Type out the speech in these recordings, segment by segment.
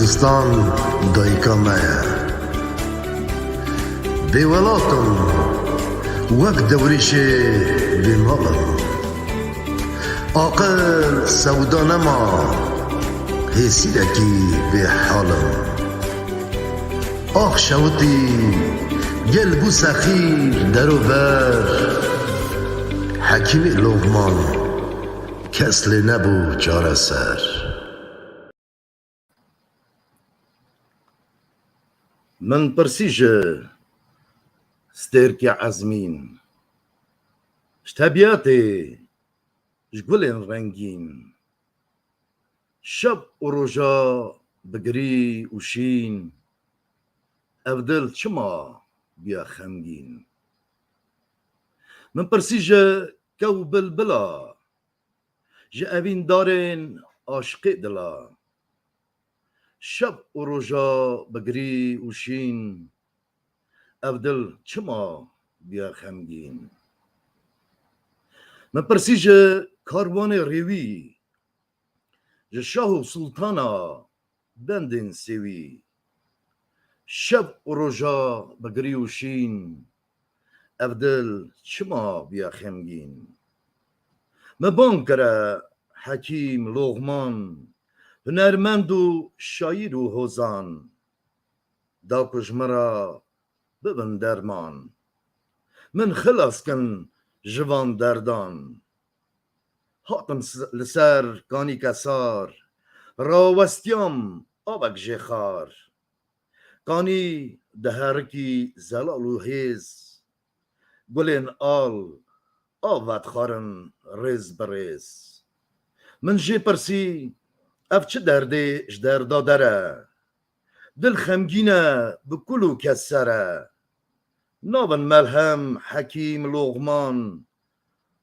Kurdistan dayika me ye. Bêwelatım wek dewrîşê bêmalım. Aqil sewda nema hêsîrekî bêhalım. Ax şewitî gel bû sexîr derober. Hekîmê Loğman kes lê nebû çareser. من پرسیجه سترکی عزمین شتبیاتی جگولین رنگین شب و روژا بگری و شین افدل چما بیا خمگین من پرسیجه کو بلبلا جه اوین دارین عاشق دلا شب و روژا بگری و شین افدل چما بیا خمگین من پرسیجه کاروان ریوی جه شاه و سلطانا بندین سیوی شب و روژا بگری و شین افدل چما بیا خمگین من بان کره حکیم لغمان هنرمند و شاعر و هوزان دا کجمرا ببن درمان من خلاص کن جوان دردان هاتم لسر کانی کسار راوستیام آبک جخار کانی دهرکی زلال و هیز گلین آل آوات خارن ریز بریز من جه پرسی اف چه درده جدردا داره دل خمگینه بکلو کسره نابن ملهم حکیم لغمان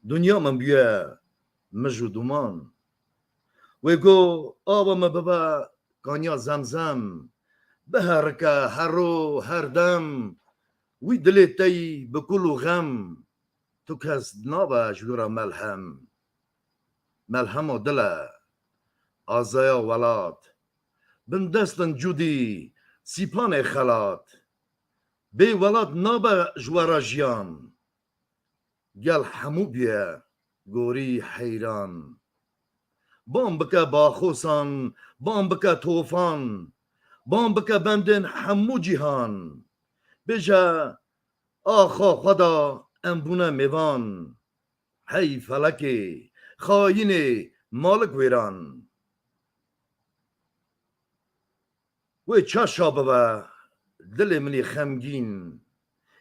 دنیا من بیه مجو دومان ویگو آبا مببا کانیا زمزم بهرکه هر رو هر دم وی دلی تی بکلو غم تو کس نابا جورا ملهم و دله آزایا ولاد بن دستن جودی سیپان خلات بی ولاد نابا جوارا جیان گل همو بیه گوری حیران بام بکه باخوسان بام بکه توفان بام بکه بندن همو جیهان بجا آخا خدا انبونه میوان هی فلکی خاینه مالک ویران وی چاشا ببا دل منی خمگین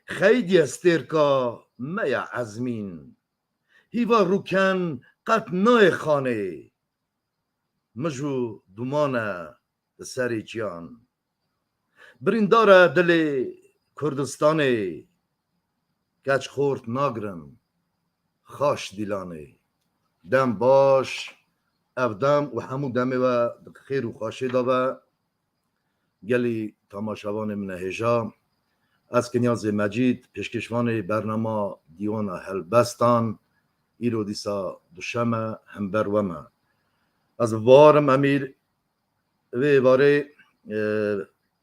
خیدی استرکا میا عزمین هیوا روکن قط نای خانه مجو دومانه سری جیان برینداره دل کردستانه کچ خورد ناگرن خاش دیلانه دم باش افدم و همو دمه و خیر و خاشه دابه گلی تماشاوان من هجا از کنیاز مجید پیشکشوان برنامه دیوان هلبستان ایرو دیسا دوشمه همبر ومه از وارم امیر وی واره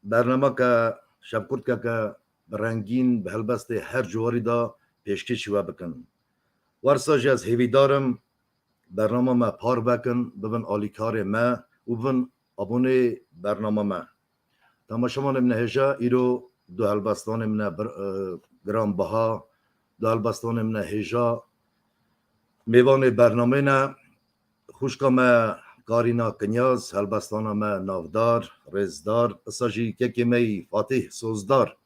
برنامه که شب کرد که برنگین به هلبست هر جواری دا پیشکشی و بکن ورساج از هیوی دارم برنامه ما پار بکن ببن آلیکار ما و ببن ابونه برنامه ما تماشامان من هجا ایرو دو هلبستان من گرام بها دو هلبستان من هجا میوان برنامه نه خوشکا ما کارینا کنیاز هلبستان ما نافدار رزدار اساجی که می فاتح سوزدار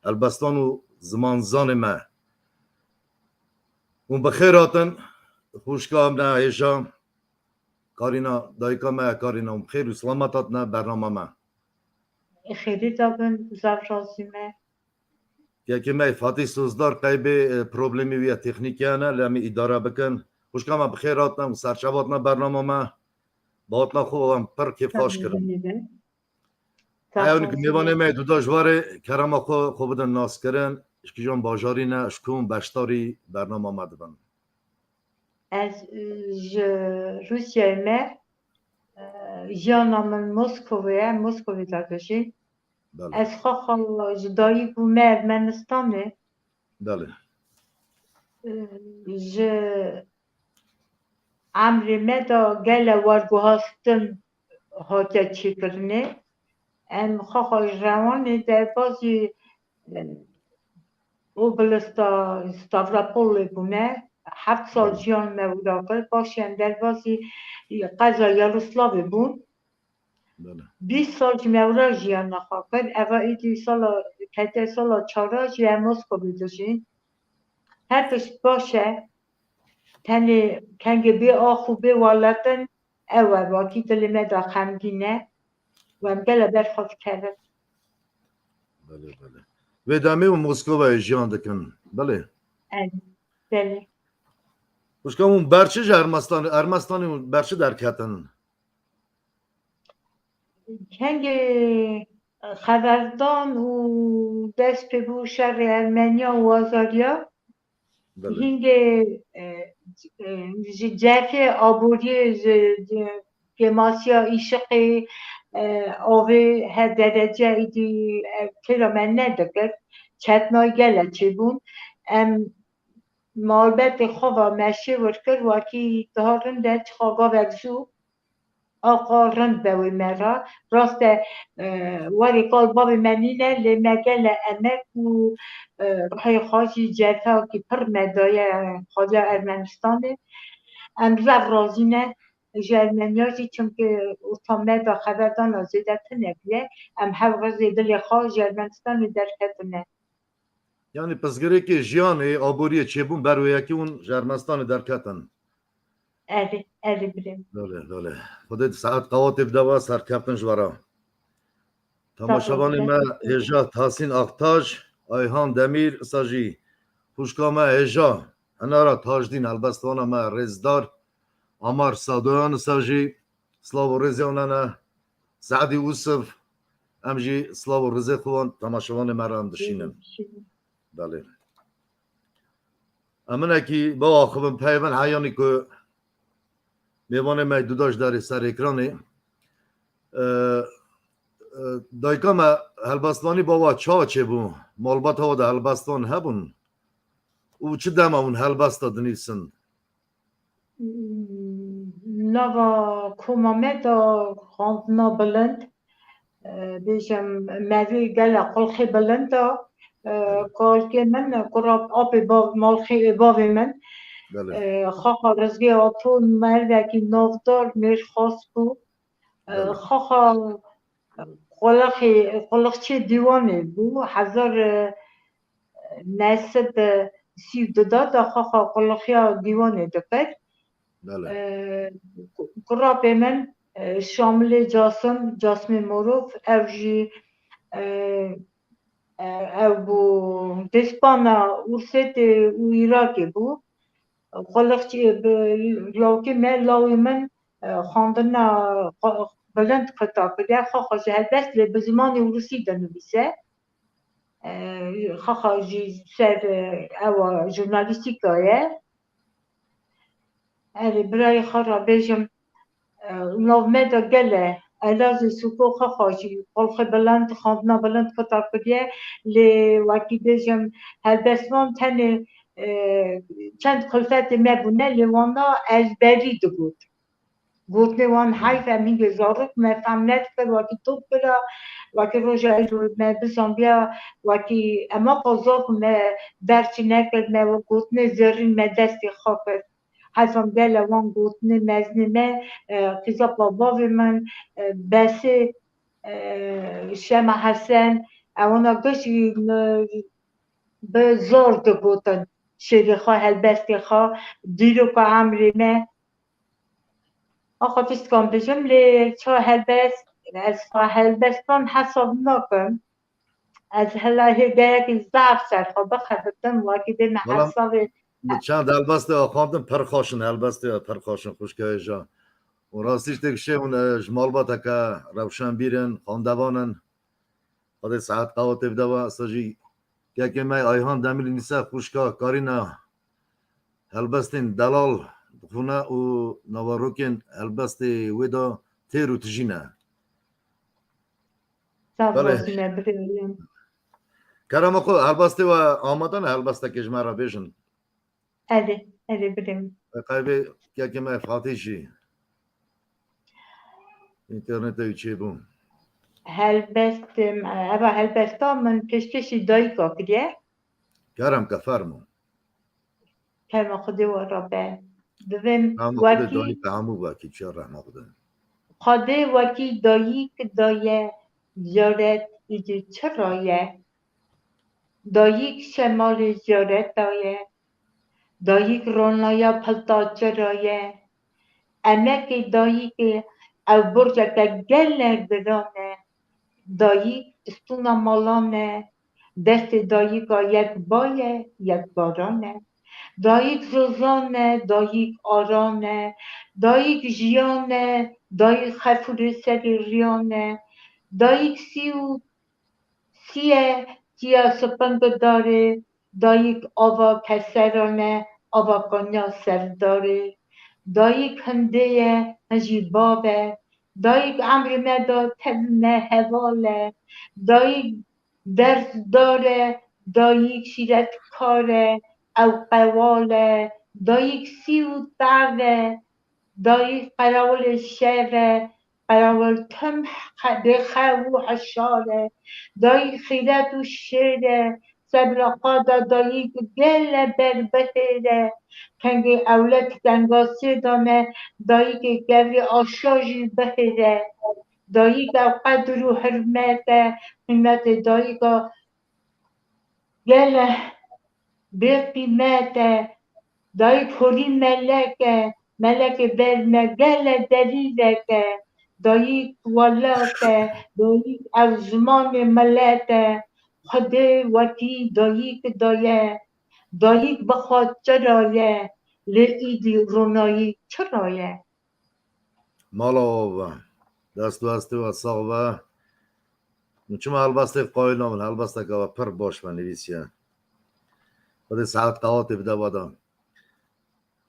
هلبستان و زمانزان ما اون بخیراتن خوشکا من هجا کارینا دایکا ما کارینا بخیر و سلامتات نه برنامه ما خیلی دابن زفرازیمه که می فاتح سوزدار قیب پروبلمی ویا تکنیکیانه لمی اداره بکن خوشکا ما بخیراتنا و سرچواتنا برنامه ما باوتنا خوبم پر کیف خوش کردم ایون که میوانه می دو داجواره کرم خو بدن ناس کردن اشکی جان باجاری نه اشکون بشتاری برنامه ما دبن از روسیای مه جانا من مسکوی داشتی. بله از خواهم جدایی بومه ارمنستانه. بله ج عمر مدا گل وارگوهاستن هاتا چی کرنه. ام خواهم جوان در بازی اوبلستا ستافراپول بومه. 7 سال جیان مودا کرد باشیم در بازی قضا یاروسلاو بون. بله 20 سال جمعورا جیان نخواه کرد. اوا ایدی سالا کته سالا چارا جیان مسکو بیدوشین. هرکش باشه تنی کنگی بی آخو بی والتن اول واکی دلمه دا خمگینه و هم گله برخواست کرد. بله بله و دمی و مسکو جیان دکن بله بله خوشکام اون برچه ارمستانی برچه در کتن کنگی خبردان و دست به بو شر ارمنیا و آزاریا بله هنگی جفه آبوری گماسیا ایشقی آوه هر درجه ایدی کرا من ندکر چتنای گله چه بون ام مالبت خواه مشه ورکر واکی دارن ده خواه وگزو آقا رند بوی مرا راست واری قال باب منینه لمگل امک و روحی خواهی جتا که پر مدایه خواهی ارمنستانه ام رف رازینه جرمنیازی چونکه اتامه دا خبردان زیده تنبیه ام هر غزی دل خواه جرمنستان در کتنه یعنی پسگره که جیان آبوری چه بون بروی یکی اون جرمستان در کتن اره بریم بله بله خودت ساعت قوات بدوا سر کپتن جوارا تماشاوان ما هجا تحسین اختاج ایهان دمیر ساجی خوشکامه هجا انارا تاجدین البستوانا ما رزدار امار سادوان ساجی سلاو رزیانانا سعدی اوسف امجی سلاو رزی خوان تماشاوان ما را اندشینن بله امن اکی با آخوون پیون حیانی که میوانه ما دوداش داری سر اکرانی دایکا ما هلبستانی بابا چه بون مالبات ها دا هلبستان هبون او چه دم اون هلبستا دنیسن نوا کومامه دا خاندنا بلند بیشم موی گل قلخی بلند دا کار که من قراب آب با مالخی باوی من بله خاقا رزگی آتون مروکی نافدار میر خواست بو خاقا قلقچی دیوانه بو 1932 دا خاقا قلقیا دیوانه دکت بله قراب من شامل جاسم موروف او جی او بو دسپانا ارسد و ایراکی بو قلقچی لاوکی من لاوی من خواندنا بلند کتاب بده خواهد جهد بست به زمان روسی دنویسه خواهد جی سر او ژورنالیستیکایه برای خواهد بیجم نومه دا گله الاز سوکو خواهی قلق بلند خواندنا بلند کتاب بده لی وکی بیجم هلبسمان تنه چند خلفت مبونه لیوانا ازبری دو بود گوتنه وان حیف امین گزارک مفهم ند کرد وکی توب برا وکی روژا ایلو بسان بیا وکی اما قضاق برچی نکرد و گوتنه زرین دستی خواه کرد حیفم گل وان گوتنه مزنمه قیزا باباوی من بسی شما حسن اونا گشی به زور دو گوتن شیری خواه هلبستی خواه دیرو که عمری مه آخه فیست کن بجم لی چه هلبست از هلبستان حساب نکن از هلاهی گه که ضعف سر خواه بخدتم واقعی به محصاب چند هلبسته خواندن پرخاشن هلبسته پرخاشن خوشکه جا و راستیش دکشه اون جمالباتا که روشن بیرن خواندوانن خود ساعت قوات بدوا ساجی که می ایهان دمیل نیسه خوشکا کارینا هلبستین دلال خونه و نواروکین هلبست ویدا تیر و تجینه سر بله رازیمه بریم کرم خو هلبسته و آمدن هلبسته که جمعه بیشن اده بریم قایب که ما فاتیشی اینترنت چی بون هلبستا من پشکشی دایی که کریه کرم که فرمون کرم خودی و رابه دویم هم خود دایی وکی که همو باکی چه رحمه بوده خاده وکی دایی که دایه زیارت ایجی چرایه دایی که شمال زیارت دایه دایی که رونایا پلتا چرایه امه دایی که او برجه که گله گرانه دایی استونا مالانه دست دایی که یک بایه یک بارانه دایک روزانه دایک آرانه دایک جیانه دایک خفور سری ریانه دایک سیه کیا سپنگ داره دایک آوا کسرانه آوا کنیا سر داره دایک هنده هجی بابه دایک امر مدا تبنه حواله دایک درس داره دایک شیرت کاره او قواله دایک سی و دعوه دایک قراول شره قراول تم بخو حشاره دایک خیرت و شره سبر قادا دایک گل بر بهره کنگ اولت کنگاسی دانه دایک گوی آشاجی بهره دایک او قدر و حرمت قیمت دایک گل بقیمت دایک خوری ملک بر مگل دلیلک دایک ولات دایک از زمان ملت خود وکی دایک دایک بخواد چرایه لئیدی رونایی چرایه مالا و دست و ساغ و چون هلبسته قایل نامن هلبسته که پر باش من نویسیه بده ساعت قوات بده بادم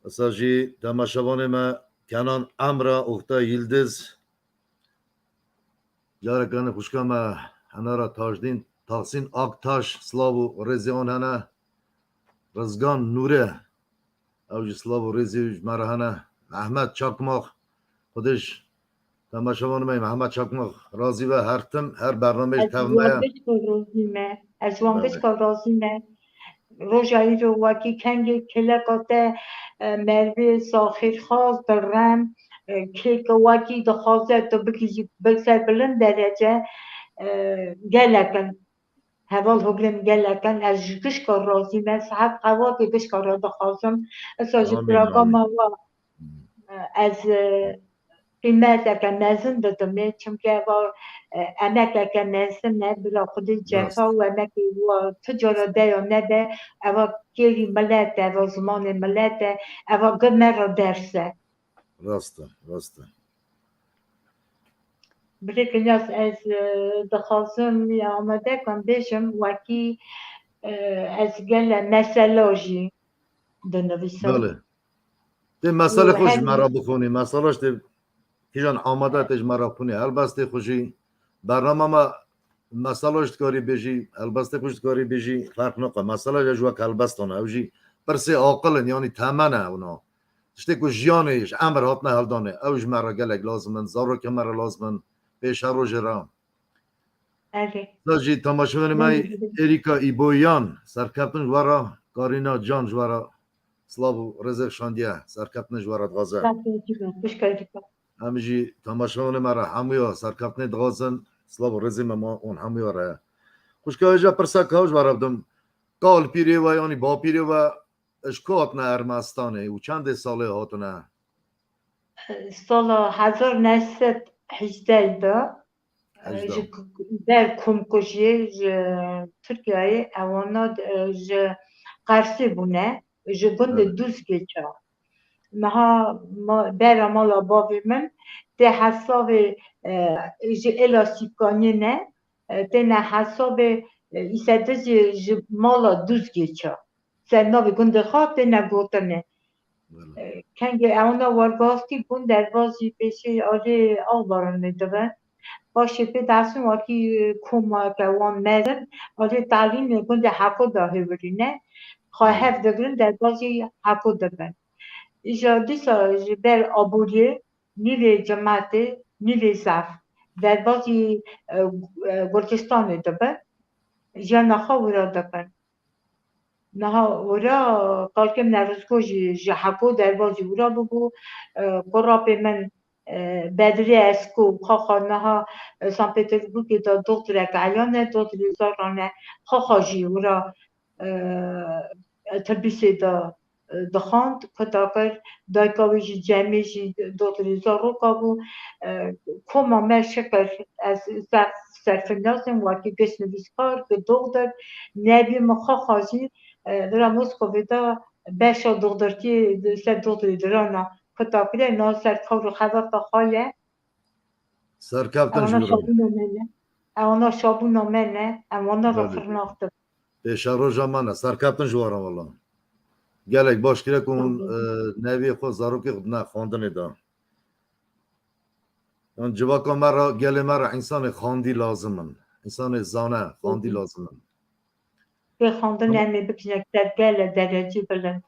اساجی تماشاوان ما کنان امرا اختا یلدز جاره کنه خوشکا ما هنه را تاجدین تاقسین آکتاش سلاو و رزیان هنه رزگان نوره اوجی سلاو و رزیوش مره هنه احمد چاکماخ خودش تماشاوان ما محمد چاکماخ راضی و هر تم هر برنامهش تاونه از وانگش که رازیمه روژایی رو وکی کنگ کلکات مروی ساخر خواست درم که وکی دخوازه تو بکسر بلند درجه گلکن هوال هگلم گلکن از جکش که رازیمه ساعت قوا که بش که را دخوازم اساجی پراغام از قیمت که مزن دادمه چونکه با امک که مزن نه بلا خود جفا و امک و تجارت یا نده اوا کلی ملت اوا زمان ملت اوا گمه را درسه راسته بله کنیاس از دخواستم آمده کن بشم وکی از گل مسلاجی دنویسم بله ده مسئله خوش مرا بخونی مسئلهش ده کیجان آماده تش مرا بخونی البسته خوشی برنامه ما مسئلهش کاری بیجی البسته خوش کاری بیجی فرق نکن مسئله جوا کلبستانه اوجی پرسه عاقلن یعنی تمنه اونا تشتی که جیانش امر هات نه هلدانه اوج مرا گلک لازمن زارو که مرا لازمن پیش روز رام داجی تماشاگران ما اریکا ایبویان سرکپتن جوارا کارینا جان جوارا سلاو رزق شاندیه سرکپتن جوارا دغازه همیجی تماشاگران ما را همویا سرکپتن دغازن سلاو رزق ما اون همویا را خوشکا جا پرسا کاج جوارا بدم قال پیری و یعنی با پیری و اشکات نه ارمستانه و چند ساله هاتونه سال 1918 دا در کمکشی ترکیه اوانا قرصی بونه گند دوست گیچا بر مالا باوی من ده حساب الاسیکانی نه ده نه حساب ایساده مالا دوست گیچا سر ناوی گند خواه ده نه گوتنه بله کنگ اونا ورگاستی بون در بازی پیشی آلی آل بارن میدوه باشه به دستون واکی کما که وان مزن آلی تعلیم بون در حقو داهی برینه خواه بله هف دبرن در بازی حقو دبن ایجا دیسا بر آبوریه نیل جماعتی نیل زف در بازی گرجستان دبن جا نخوا ورا دبن نها ورا قالكم نرزكو جي حكو دروازي ورا ببو قرابي من بدري اسكو خاخا نها سان بيتربورغ دا دوترك عيانة دوتري زارانة خاخا جي ورا تربيسي دا دخاند كتاكر دايكاوي جي جامي جي دوتري زارو كابو كوما ما شكر از سرفنازم واكي قسم بسكار كدوغدر نبي مخاخا جي درا موسکویدا باشا دکتری سر دکتری درانا کتابی نه سر کار خدا تا خاله سرکفتن اما جورم شابون منه اما شابون منه اما را بله فرناخته پیش روزا منه سرکفتن جوارم والله گلک باش کرد کن نوی خود زاروکی خود نه خواندن دا اون جواکا مرا گل مرا انسان خواندی لازمن انسان زانه خواندی لازمن به خواندن امی بکنه در گل درجه بلند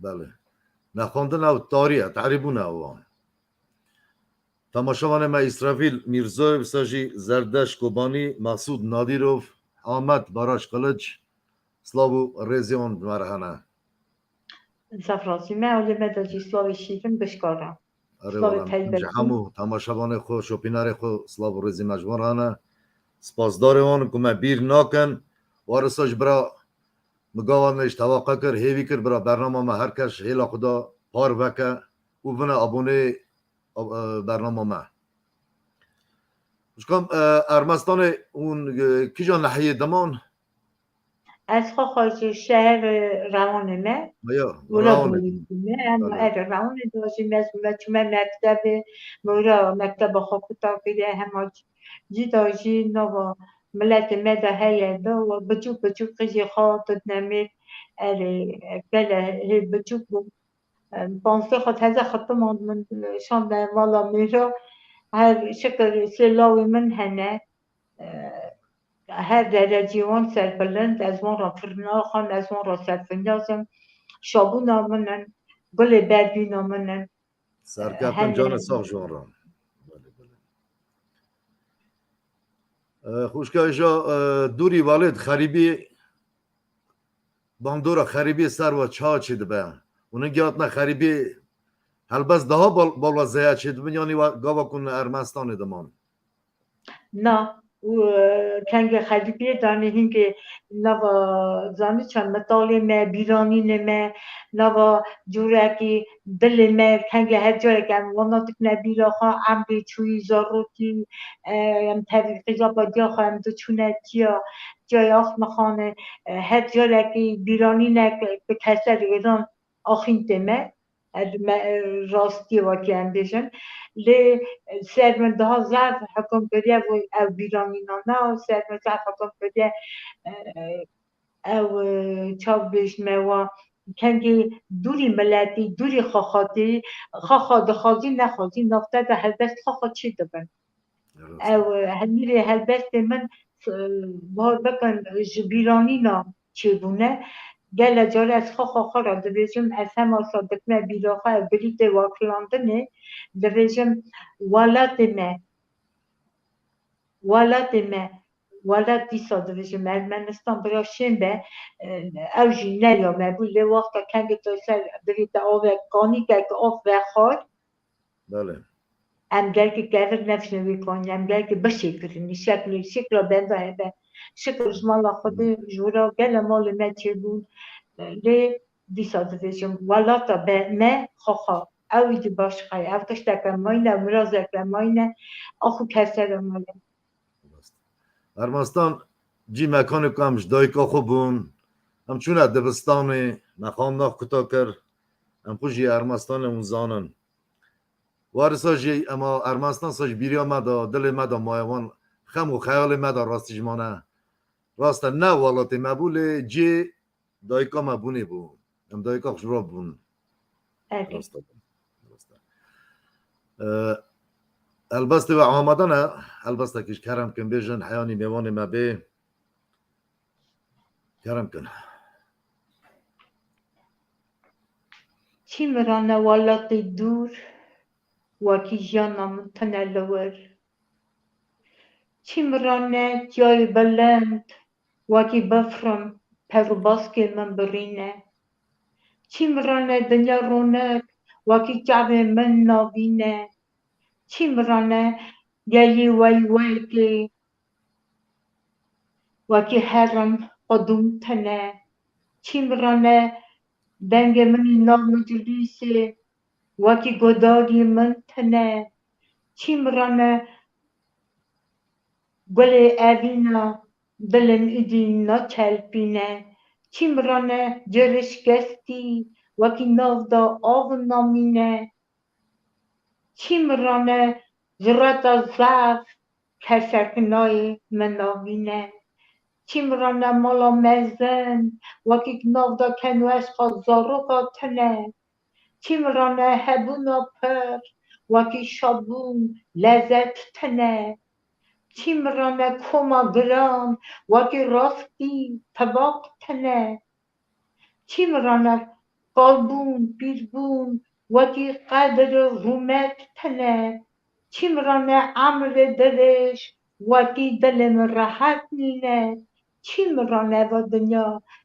بله نه خواندن او تاریه تعریبونه او تماشاوان ما اسرافیل میرزویف ساجی زردش کوبانی مسعود نادیروف آمد باراش قلج سلاو رزیون مرهنه زفرازی من اولی مداجی سلاوی شیرین بشکارم آره سلاوی والله تایی بلند همو تماشاوان خو شوپینار خو سلاو رزی مجموعانه سپاسدار اون که من بیر ناکن وارساج برا مگاوانش توقع کر هیوی کر برا برنامه ما هر کش هیلا خدا پار وکه و بنا ابونه برنامه ما شکم ارمستان اون کجا ناحیه دمان از خواهی شهر روانمه یا ولا راونه دولتونه اما بله اگر روان داشتیم از چون مکتب مورا مکتب خاکتا که همه جی داشتی نوا ملت مدا هیا دا و بچو قیزی خاطر نمید اره کلا هی بچو بانسته خود هزا خطا من شان در والا میرا هر شکر سلاوی من هنه هر درجیوان سربلند از ما را فرناخان از ما را سرفندازم شابون آمنن گل بردین آمنن سرکفتن هنه جان ساخ جوان رام بله بله خوشکا ایجا دوری والد خریبی باندورا خریبی سر و چا چید به اونن گیات نه خریبی هلبس daha bol zaya çedibin yani gava kun Ermenistan'ı deman. نه و کنگ خلیبی دانه هنگ نوا زانی چند مطالی ما بیرانی نما نوا جوره کی دل ما کنگ هر جای که مناطق نبیرا خواه عمری چوی زاروتی ام طریقی با دیا خواهم دو چونه تیا جای آخ مخانه هر جای که بیرانی نک به کسر ایران آخین دمه راستی واقعی اندیشن لی سرمنده ها ضعف حکم کردیه و او بیرانینانه و سرمنده ضعف حکم کردیه او چاپ بشمه و کنگی دوری ملتی دوری خواهاتی خواه دخوازی نخوازی نافته ده هلبست خواه چی دبن او همیری هلبست من بار بکن بیرانینا چی بونه گل جاره از خواه را دویجم از همه صادق نه بیراخه بلیت واکلاندنه دویجم ولات دیسا دویجم ارمنستان برا شنبه او جی نیا مبول وقتا کنگ تو سر دویت آوه قانی که آف وخار بله ام گل که گذر نفس نوی کنی ام گل که بشکرینی شکل بنده هبه شکل جمال خود جورا گل مال مچه بود لی دیسا دویجم ولاتا به نه خواه اوی دی باش خواهی او تشتک ماینه و مرازک ماینه آخو کسر ماله Ermenistan cî mekanê ku em ji dayika xwe bûn em çûne dibistanê mexam nax kuta kir em xwe jî Ermenistanê hûn zanin warisa jî ema Ermenistan sa ji bîriya me da dilê me da mayewan xem û xeyalê me da rastî ji mane rast e ne welatê me bû lê cê dayika me bûnê bû em dayika ji ro bûn اوکی درسته درسته البسته و آمدنه البسته کش کرم کن بیجن حیانی میوان ما به کرم کن چی مرانه والاقی دور وکی جانم تنلور چی مرانه جای بلند وکی بفرم پر باسک من برینه چی مرانه دنیا رونق وکی جعب من نابینه چی مرانه گلی وی وی که وکی هرم قدوم تنه چی مرانه دنگ من نام مجلیسه وکی گداری من تنه چی مرانه گل اوینا دلم ایدی نچلپینه چی مرانه جرش گستی وکی ناو دا آو نامینه چی مرانه زرات زف کسکنای من ناوینه چی مرانه مالا مزن وکی ناو دا کنوش زارو تنه چی مرانه هبونا پر وکی شابون لذت تنه چی مرانه کما گرام وکی راستی طباق تنه چی مرانه قلبون بیربون وکی قدر رومت تنه چی مرانه عمر درش وکی دلم راحت نینه چی مرانه و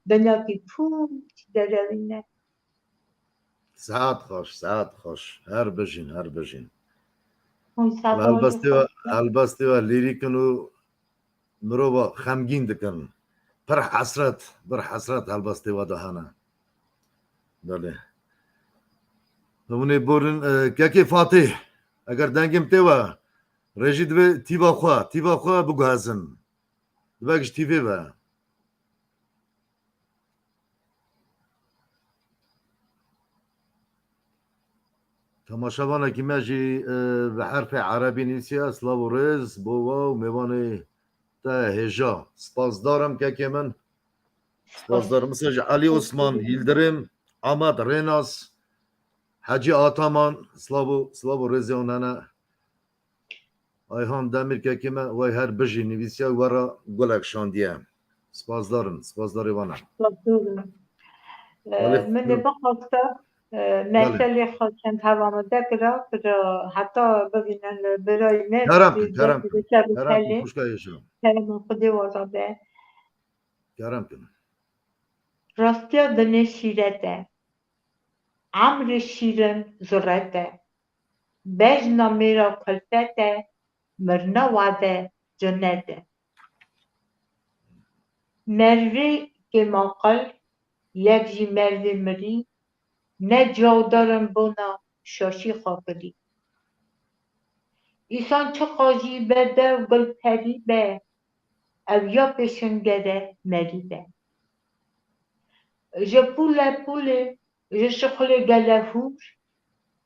دنیا کی پوچ درونینه ساعت خوش هر بجین اون و سوال البسته و لیریکن و مرو با خمگین دکن پر حسرت البسته و دهانه بله اونی بورن که فاتح اگر دنگم تیوا رژید و تیوا خواه بگو هزن بگش تیوی و تماشاوانه که مجی به حرف عربی نیسی اسلاو و رز بوا و میوانه تا هجا سپاسدارم که من سپاسدارم مثل علی عثمان یلدرم آمد ریناس حجی آتامان سلاو و رزی اونانا ayhan demir kekime vay her biji nivîsiya wera gulek şandiye spazdarê wan من بخواسته مسئله خواستم توانده کرد حتی ببینن برای kerem نفسی xuşka yaşa کلم خودی وارده kerem kin راستیا دنه شیرته عمر شیرن زرته بجنا میرا کلفته مرنا وعده جنته مروی که ماقل یک جی مروی مری نه جاودارم بونا شاشی خاکری ایسان چه قاجی بده و گل پری به او یا پیشنگره مری به جه پوله جه شخل گله هور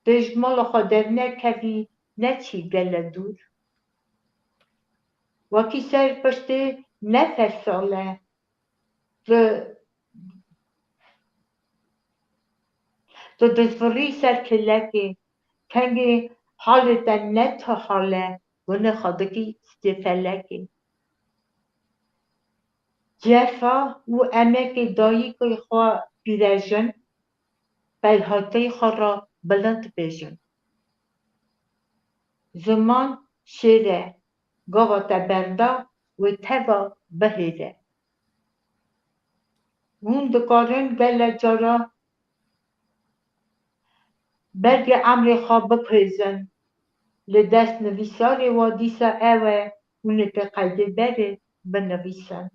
دجمال خادر نکوی نه چی گله دور وکی سر پشته نفس ساله تو دزوری سر کلکه کنگی حالتا نه تا حاله ونه خادگی استفلکه جفا و امک دایی که خواه بیرجن بیهاته خواه را بلند بیجن زمان شیره گاوا تبردا و تبا بهیره اون دکارن گله جارا برگ عمر خواه بپریزن لدست نویسار وادیسا اوه اونه تقیده بره بنویسن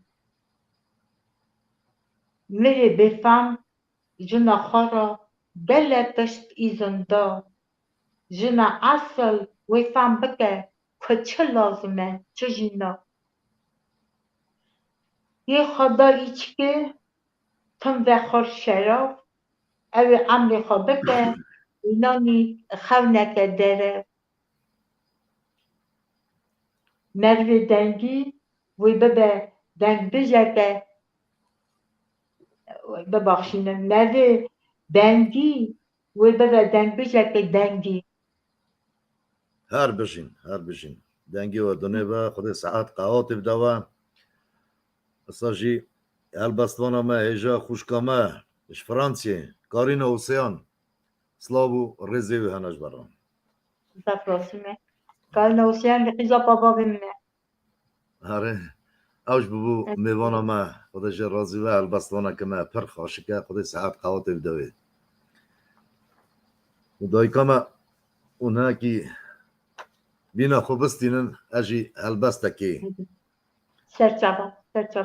میره بفهم جنا خارا گله تشت ایزندا جنا اصل وفهم بکه که چه لازمه چه جینا یه خدا ایچکه تم وخور شراب او عمر خواه بکه اینانی خونکه داره مروی دنگی وی ببه دنگ بجکه ببخشینم مروی دنگی و به دنگ بیشه که دنگی هر بشین دنگی و دونه و خود ساعت قهات بدوا اساجی البستوانا ما هجا خوشکامه اش فرانسیه کارین اوسیان سلاو رزی و هنج برام zaprosimy. Kal nausian liqiza baba bimne. آره اوج ببو میوانا ما خودش راضی و البستوانا که ما پر خاشکه خود ساعت قهات بدوی و دایکا ما اونها کی بینا خوبستینن اجی البستکی Serçaba.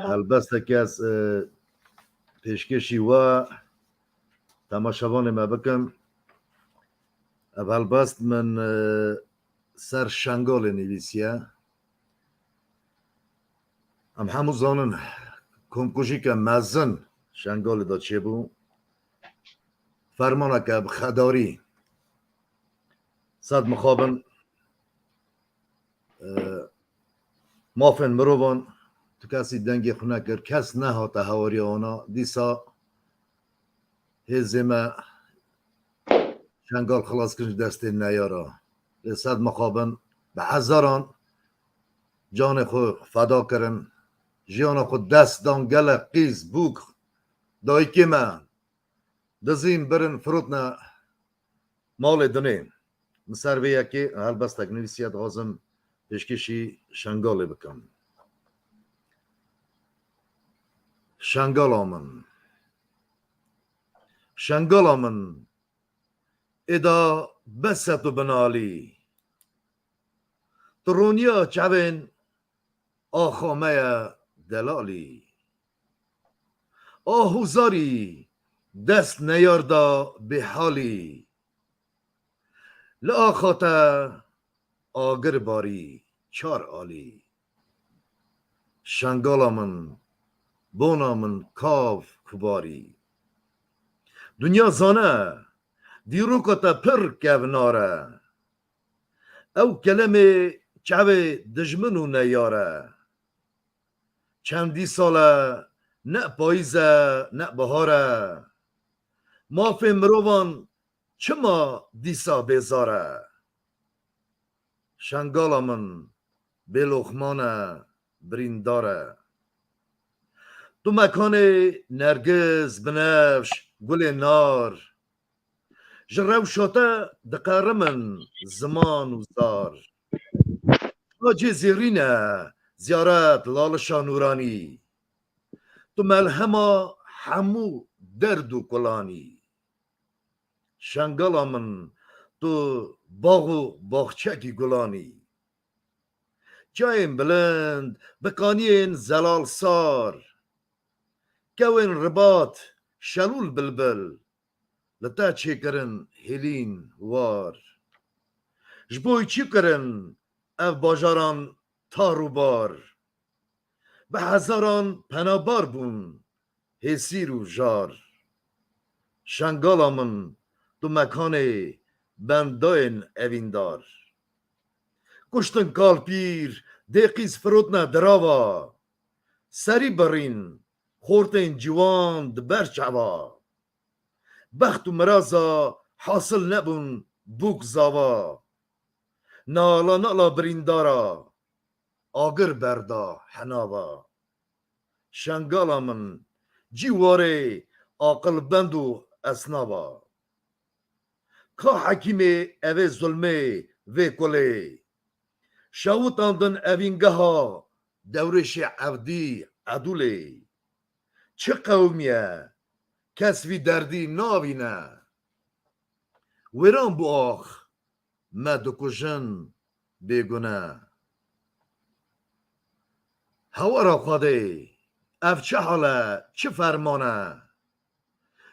البستکی از پیشکشی و تماشاوان ما بکم اول بست من سر شنگال نویسیه ام همو زانن کمکوشی که مزن شنگال دا چه بو فرمانه که بخداری صد مخابن مافن مروان تو کسی دنگی خونه کرد کس نه ها هواری آنا دیسا هزمه شنگال خلاص کنش دست نیارا صد مخابن به هزاران جان خو فدا کرن جیان خود دست دان گل قیز بوک دایی که من دزیم برن فروتنا مال دنه مسر به یکی هل بستک نویسیت غازم پیشکشی شنگاله بکن شنگال آمن ادا بستو بنالی ترونیا چوین آخامه دلالی آهوزاری دست نیاردا به حالی لآخاته آگر باری چار آلی شنگالامن بونامن کاف کباری دنیا زانه دیرو کتا پر کوناره او کلمه چاوه دجمنو نیاره چندی ساله نه پاییزه نه بهاره ماف مروان چما دیسا بیزاره شنگالا من بلوخمانه برینداره تو مکان نرگز بنفش گل نار جرو شاته دقرمن زمان و زار آجی زیرینه زیارت لالشا نورانی تو ملهما همو درد و کلانی شنگالا من تو باغ و باغچکی گلانی جایم بلند بکانین زلال سار کوین رباط شلول بلبل لتا چه کرن هلین وار جبوی چی کرن اف باجاران تارو بار به هزاران پنابار بون هسیر و جار شنگالا من تو مکان بنداین اویندار کشتن کالپیر دیقیز فرودنا دراوا سری برین خورتین جوان دبر چوا بخت و مرازا حاصل نبون بوک زاوا نالا بریندارا آگر بردا حناوا شنگالا من جیواره عاقل بندو اسناوا که حکیم اوه ظلمه و کله شاوتاندن اوینگه ها دورش عبدی عدوله چه قومیه کسوی دردی ناوینه ویران بو آخ مدکوشن بگونه هوارا خواده اف چه حاله چه فرمانه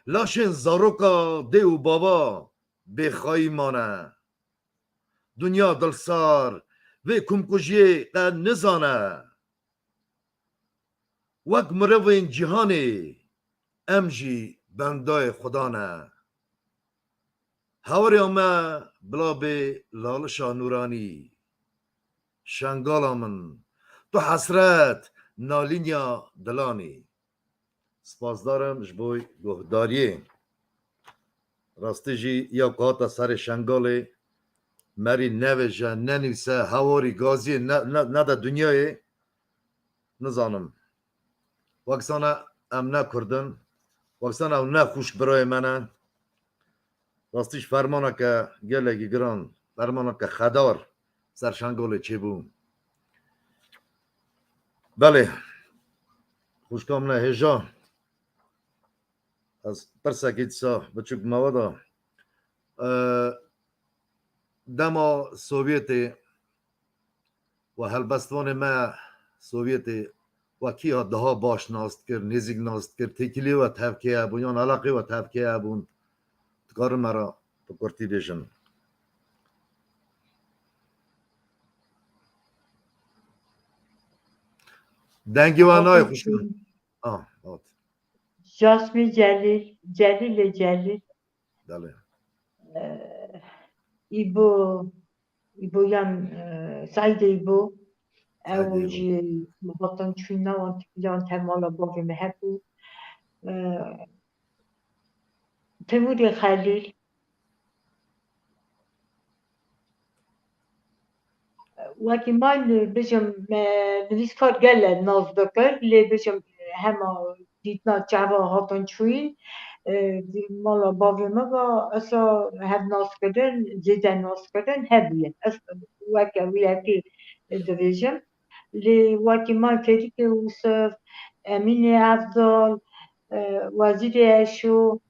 لاشن زاروکا دیو بابا بخواهی مانه دنیا دلسار و کمکوشی قد نزانه وک مروین جهانی امجی بندای خدا نه هوری آمه بلا به لالشا نورانی شنگالا من تو حسرت نالینیا دلانی سپاس دارم جبوی گهداریه راستی جی یا قاطع سر شنگاله مری نویجه ننویسه هواری گازی نه در دنیای نزانم وکسانه ام نکردن وکسانه او نه خوش برای منه راستیش فرمانه که گلگی گران فرمانه که خدار سر شنگاله چی بون بله خوشکام نه هجا از پرسکیت سا بچوک موادا دما سوویتی و هلبستوان ما سوویتی و کی ها daha باش ناست کرد نزیگ ناست کرد تکیلی و تفکیه بون یا علاقه و تفکیه بون تکار مرا بکرتی بیشن دنگی و نای خوش کن آه جاسمی جلیل بله ایبو ایبویان سعید ایبو او سعیدی جی مبطن چوینا و تکلیان تمالا باقی مهبو تیموری خلیل وقتی من بجم نویس کار گله ناز دکر لی بجم همه دیتنا جوا هاتون چوین مالا باقی ما با اصلا هف ناز کردن زیده ناز کردن هبیه وقتی دویجم لی وقتی من فکری که اوصف امین افضل وزیر اشو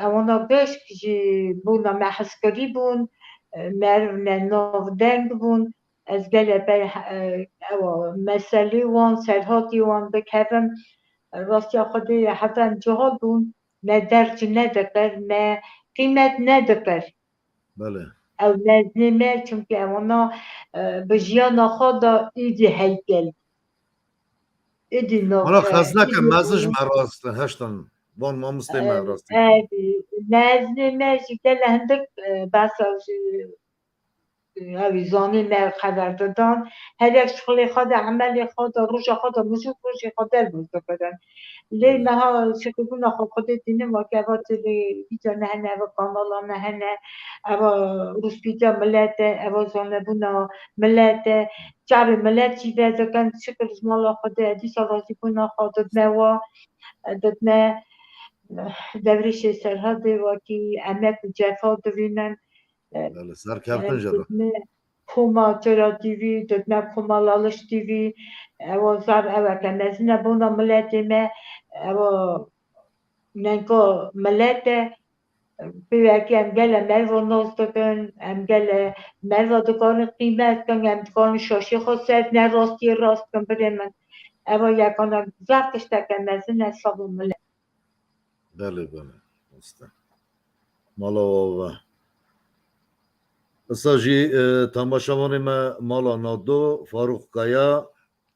اوانا بشک جی بونا محسکری بون مرون ناف دنگ بون از گله بر مسئله وان سرحاتی وان بکرم راستی خودی حتی جهاد بون نه درج ندکر نه قیمت ندکر بله او نزنیمه چونکه اوانا بجیان خود ایدی هیکل ایدی ناف حالا خزنه که ایدی مزج مراست هشتن وان ما مسته مراستی نزنیمه جیگل هندک بس از زانی نه خبر دادن هر یک شغل خود عمل خود روش خود موجود روش خود در بود کردن لی بله نه شکل خود دینه واقعات لی بیجا نه نه و کانالا نه نه اوا روس بیجا ملت اوا زانه بونا ملت جاب ملت چی ده کن شکل مالا خود دیسا رازی بونا خود نه و دادنه دورش سرحد واقعی امک جفا دوینن بله سرکفتن جرا دادنه کما چرا دیوی دادنه کما لالش دیوی اوا زار اوا که مزنه بونا ملت ما اوا ننکو ملت بیاکی ام گله مرو ناز دکن ام گله مرو دکان قیمت کن ام دکان شاشی خود سر نه راستی راست کن بده من اوا یکانا زفتش تکن مزنه سابو ملت بله بله مسته مالا و اساجی تماشاوان ما مالا نادو فاروق کایا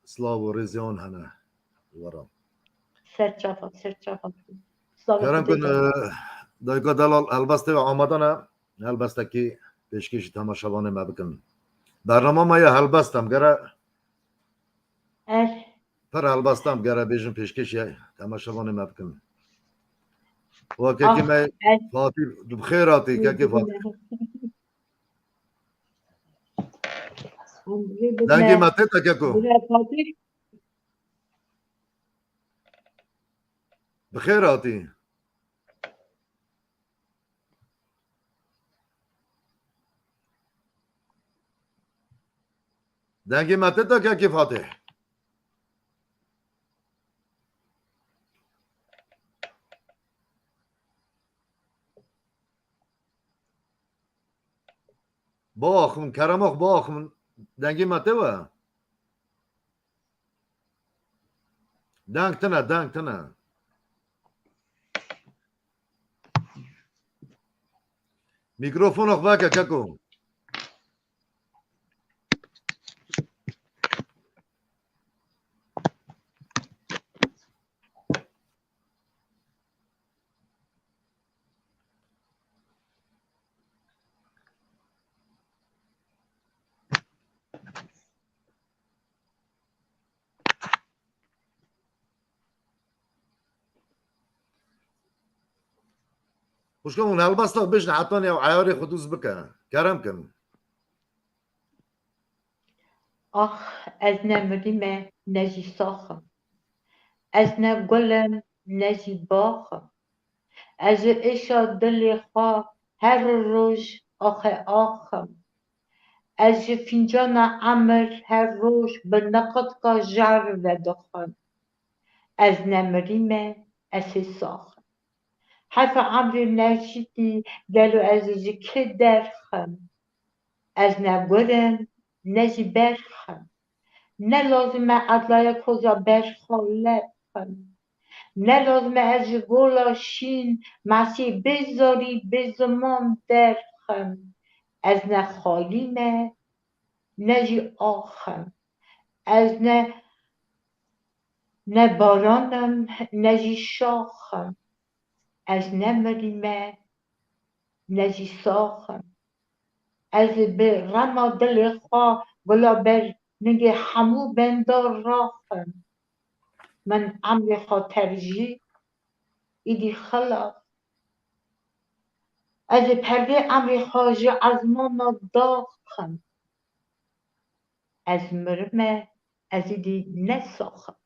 سلاو و رزیان هنه ورام سرچافا سلام کرم کن خدای دایگا دلال البسته و آمدانه البسته که پیشکش تماشاوان ما بکن برنامه ما یا البستم گره ال پر البستم گره بیشم پیشکش یا تماشاوان ما بکن و که آخ ما ال فاتی بخیراتی که فاتی دنگی بدنا مته تا کو بدنا فاطر بخیراتی دنگی مته تا که فاتح باخم کرماخ باخم دنگی مته و دنگ تنه میکروفون اخ باکه ککو خوش کن هلبستا بشن حتی او عیاری خودوز بکن کرم کن آخ از نمریم نجی ساخم از نگلم نجی باخم از اشا دلی خواه هر روز آخم از فنجان عمر هر روز به نقد کا جر و دخم از نمریم از ساخم حرف عمر نجیدی گلو از جکه درخم از نگلم نجی برخم نه لازمه ادلای کجا برخالت کن نه لازمه از گولا شین مسیح بذاری به زمان درخم از نه خالیمه نه جی آخم از نه بارانم نه جی شاخم از نه مریمه نه جی ساخم از به رما دل خواه گلا بر نگه همو بندار راخم من امر خاطرجی ایدی خلاف از پرده امر خواجه از ما داخم از مرمه از ایدی نساخم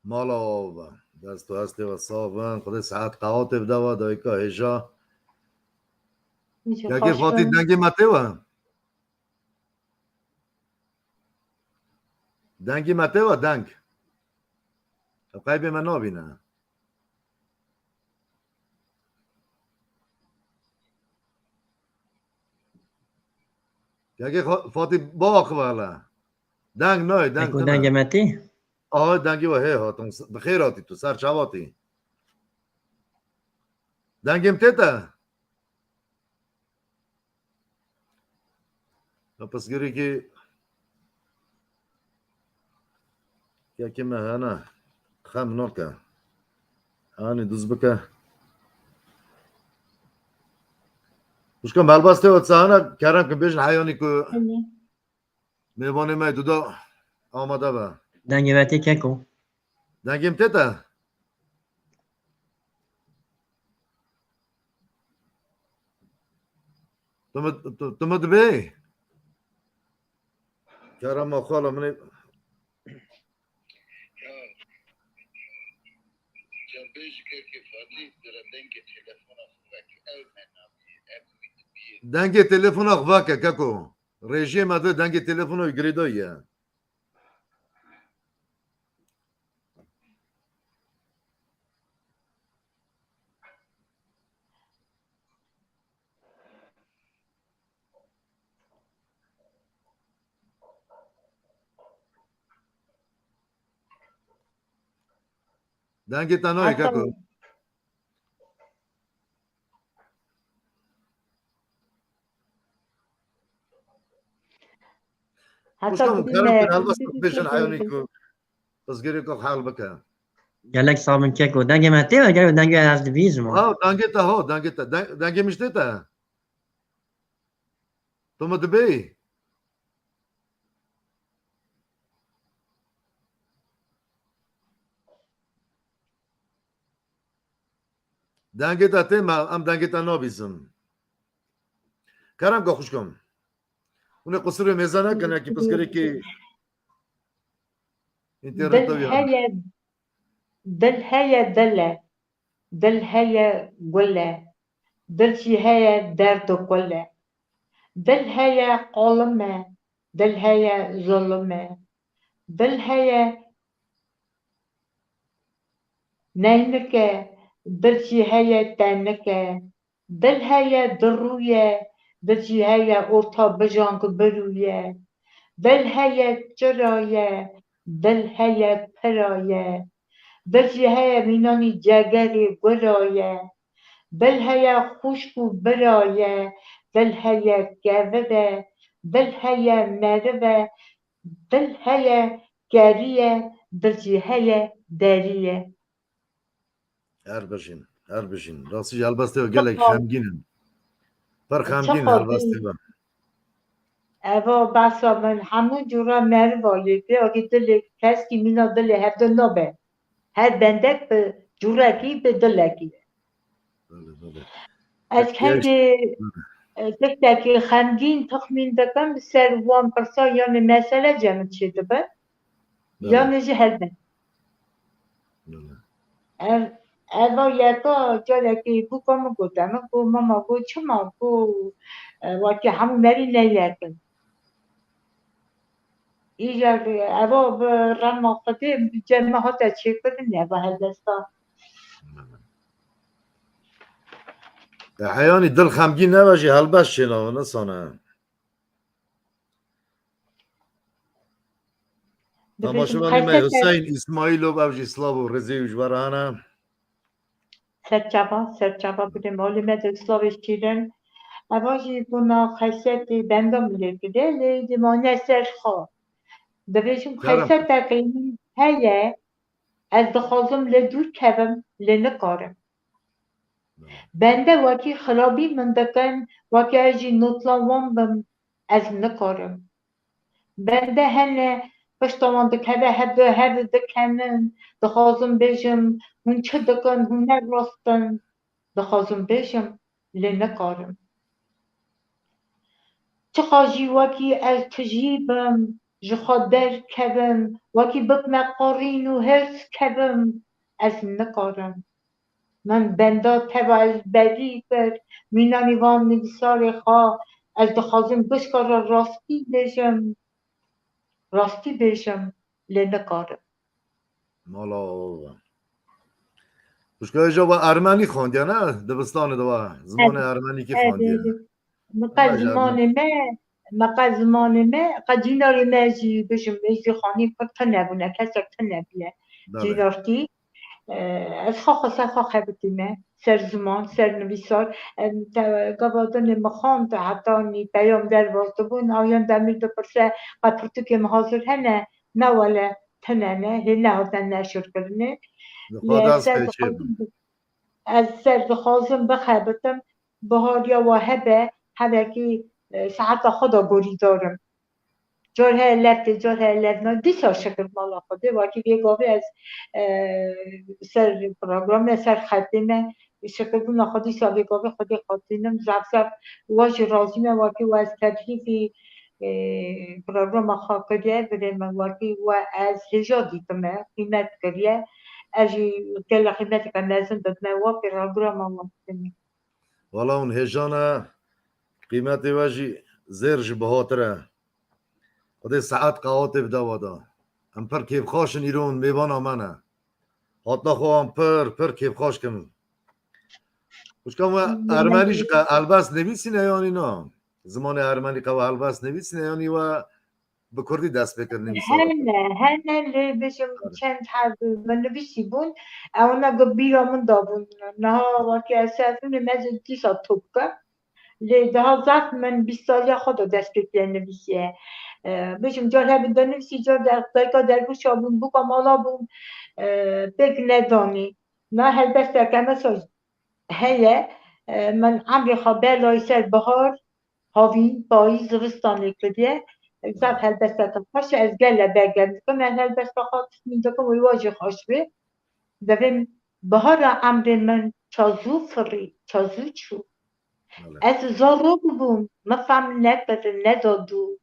مالا و دست و هستی و صابن خود ساعت قوات بده و دایکا هجا که فاتی دنگی مته و دنگی مته و دنگ قیب من نابینه که فاتی باخ والا دنگ نای دنگ اكو دنگ متي آه دنگی و هی هاتون بخیر آتی تو سر چواتی دنگیم تیتا پس گری که مه انا خم نوکا آنی دوز بکه مشکل ملبسته و تسانا کرم که بیشن حیانی که میوانی مای دودا آماده با دنگ متي كاكو دنگیم تیتا تو مدبی کرم ما خاله منی دنگ تلفن اخواکه ککو رژیم اده دنگ تلفن رو گریداییه دنگ تنهایی ککو مشکل کرم که نلبسته بیشن حیانی که بس گری که حال بکه قال لك صابن كاكو دنج متي ولا قالوا دنج از دبيز ما اه دنگ تا ها دنگ مش تیتا تو مدبی دنگ تا تیما ام دنگ تا نابیزم کرم که خوش کن اونه قصر میزانه کنه که پس گری که اینترنت دل ویا هيا دل هيا دله دل هيا قله دل شي هيا درد قله دل هيا قلمه دل هيا ظلمه دل هيا نينكه دل شي هيا تنكه دل هيا درويه دل شي هيا اورتا بجانك برويه دل هيا چرايه دل هيا پرايه دل شي هيا ميناني جگري گرايه دل هيا خشک و برايه دل هيا گوه دل هيا مروه دل هيا گریه دل شي هيا دریه هر بشین راستی البسته و گلک خمگینن پر خمگین البسته و اوا بسا من همون جورا مروالی اگه دل کس که مینا دل هر دل نابه هر بندک به جورکی به دلکی دنگ تا ها دنگ تا نابیزم کرم که خوش کن اونه قصر میزانه کنه که پس گری که اینترنت ویا دل هيا دل هيا قلمه دل هيا ظلمه دل هيا دل هيا قلمه دل هيا ظلمه دل هيا جورکی به دلکی بله بله از یش که که خمگین تخمین دکم سر وان پرسا یعنی مسئله جمع چی دبن بله یعنی جهل بله اوا یکا جاده که بو کام گفتم کو ماما کو چما کو وقتی همون مری نیکن ایجا اوا رم خودی جمع هات چی کردن نه با هلستا حیانی دل خمگین نباشی هلبس شنو نسانه دبیشم تماشاوانی من خیلی حسین اسماعیلو بوجی سلاو رزیوش برهانه سرچاوا بودم مالی مدرک سلاوش چیدن اواجی بنا خیلی بندم میلیده لیدی ما نسر خو دبیشم کرم خیلی تقییمی هیه از دخوازم لدور کبم لنکارم بنده وکی خرابی من دکن وکی اجی نطلوان بم از نکارم بنده هنه پشتوان دکه هر دکنن دخوازم بجم هون چه دکن هون نراستن دخوازم بجم لنکارم چه خاجی وکی از تجیبم جخوا در کبم وکی بکم قارین و هرس کبم از نکارم من بندا تبا از بدی پر مینانی وان نگسار خواه از دخوازم بشکار راستی بشم لنکارم مالا بشکای جا با ارمنی خوندی نه دبستان دوا زمان ارمنی که خوندی مقا باش ارمن زمان ما قدیناری مجی بشم ایزی خانی پر نبونه کسر نبیه بله جینارتی از خواه بتیمه سر زمان سر نویسار گوادن مخان تا حتی نی پیام در بون آیان دمیر دو پرسه قطرتو که محاضر هنه نه ولی تنه هنه هاتن نشر کرنه خدا لی از پیچه از سر خازم بخبتم بهاریا و هبه که ساعت خدا گوری دارم جور هلت نه دیسا شکر مالا خوده واکی یه گاوی از سر پروگرام سر خدمه شکر بنا خودی ساوی گاوی خودی خودینم زب واج رازیمه واکی و از تدریفی پروگرام خاکریه بریم واکی و از هجا دیتمه قیمت کریه اجی کل قیمت که نزن دادمه و پروگرام واکی والا اون هجانه قیمت واجی زرج بهاتره خدا ساعت قواتب دوادا ام پر کیف خاشن ایرون میوان آمنه حتی خوام پر کیف خاش کنم بشکم ارمنیش که الباس نویسی نیانی نه زمان ارمنی که الباس نویسی نیانی و به کردی دست بکر نویسا هنه اللي بشم كانت حاب من بيشي بون او انا قبيرة من دابون نها وكي اساسون مازل تيسا توبكا اللي ده ظرف من بيستاليا خدا دست بكر نویسیه بشم جار هبین دا نویسی جار در دایکا در بوشا بون بوکا مالا بون بك نداني نه هل بس که مساج هیه من عمري خبر لایسر بهار هاوی پاییز زوستانی کردیه زاد هلبسته خوش از گله بگم کنم هلبسته خاطر میدونم وی واجه خوش به دارم بهار عمر من چازو چو از زارو بوم مفهم نکرد ندادو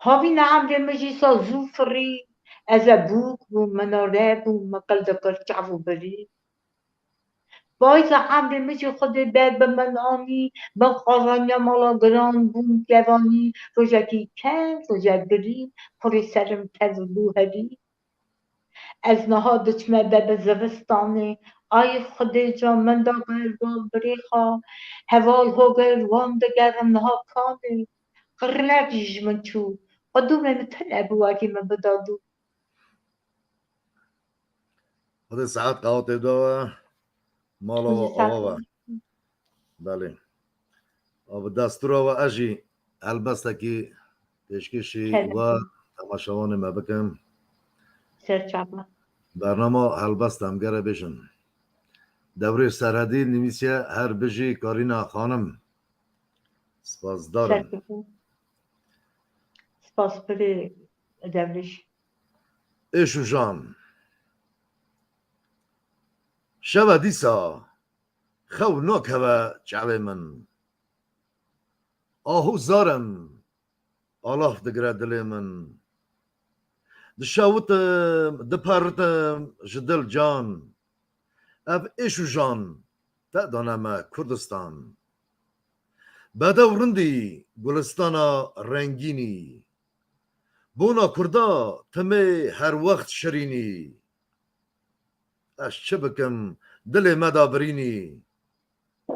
هاوی عمر مجی سازو فری از بوک بوم مناره بوم مقل دکر چعو بری باید عمر میشه خود بر به من آمی من قارانیا مالا گران بوم جوانی روزکی کن روزگری پر سرم تز لوهری از نهاد چمه به زوستانه آی خود جا من دا گردال بریخا هوال هوگر وان دگرم نها کانه قرنک جمن چو قدوم متن ابواکی من بدادو خدا ساعت قواتب دوا مالا و آوا بله و دستور و اجی البسته که پیشکشی و تماشاوان ما بکن سرچابا برنامه البسته همگره بشن دوره سرحدی نویسیه هر بجی کارینا خانم سپاس دارم سپاس بری دورش ایشو جان شب دیسا خو ناکەوە چاوێ من ئاهوو زارم ئاڵاف دەگرە دلێ من دشاوتم دپەڕتم ji dil can ev êş û jan te daneme Kurdistan bedew rindî gulistana rengînî bona Kurda timê her wext şirînî ez çi bikim dilê me da birînî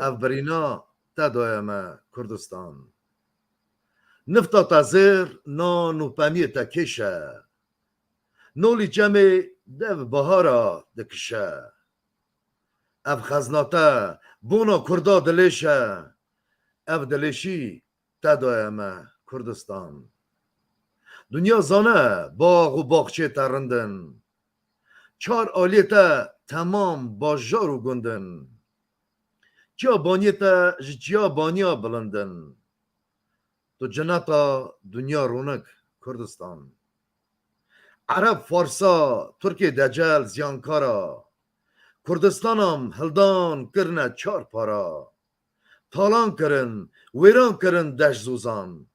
ev birîna te daye me Kurdistan nifta te zêr nan û pemiyê te kêş e nolî cemê dev bihara dikişe ev xezna te bona Kurda dilêş e ev dilêşî te daye me Kurdistan Dünya zane bax û baxçê te rindin çar aliyê te temam bajar û gundin çiya baniyê te ji çiya baniya bilindin tu ceneta dünya ronik Kurdistan Ereb Farsa Tirkê decel ziyankara Kurdistanam hildan kirine çar para talan kirin wêran kirin deş zûzan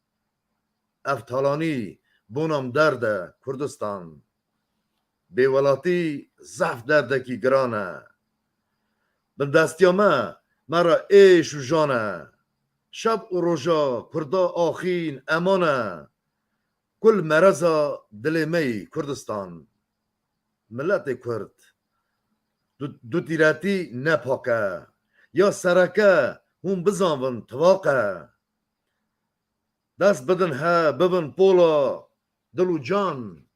ev talanî bonam derde Kurdistan bêwelatî zef derdekî giran e bi destiya me mera êş û jan e şeb û roja Kurda axîn eman e kul mereza dilê me yî Kurdistan milletê Kurd dutîretî nepak e ya sereke hûn bizanvin tivaq e dest bidin he bibin pola dil û can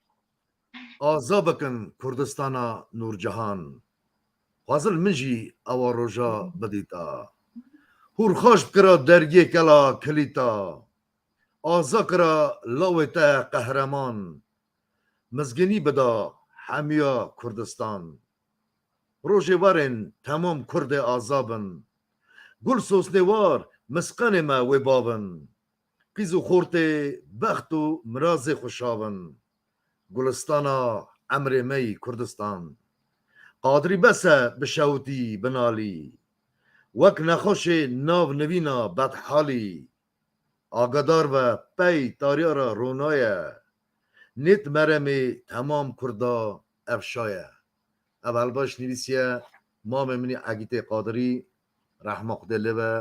aza bikin Kurdistana Nûrcihan xwazil min jî ewa roja bidîta hûr xweş bikira dergiyê kela kilîta aza kira lawê te qehreman mizginî bida hemiya Kurdistan rojê warên temam Kurdê aza bin gul sosnê war misqenê me wê bavin qîz û xortê bext û mirazê xweşavin gulistana emrê me yî Kurdistan qadirî bes e bişewitî binalî wek nexweşê nav nivîna bedhalî agadar ve pey taryara ronaya nêt meremê temam Kurda efşaye ev helbaş nivîsiye mamê minî Egîtê Qadirî rehma Xwedê lê ve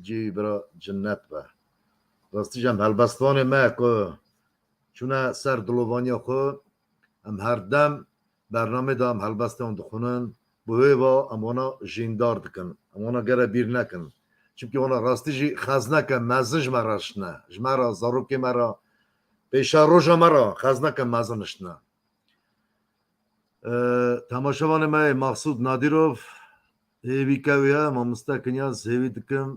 cî bira cinnet be rastî jî em helbestvanê me ku çûne ser dilovaniya xwe em her dem bernamê da em helbestê wan dixwînin bi wê ve em wana jîndar dikin em wana gere bîr nekin çimkî wana rastî jî xezneke mezin ji me re şine ji me re zarokê me re pêşa roja me re xezneke mezin şine temaşevanê me Maxsûd Nadîrov hêvî keviye mamoste Kinyas hêvî dikim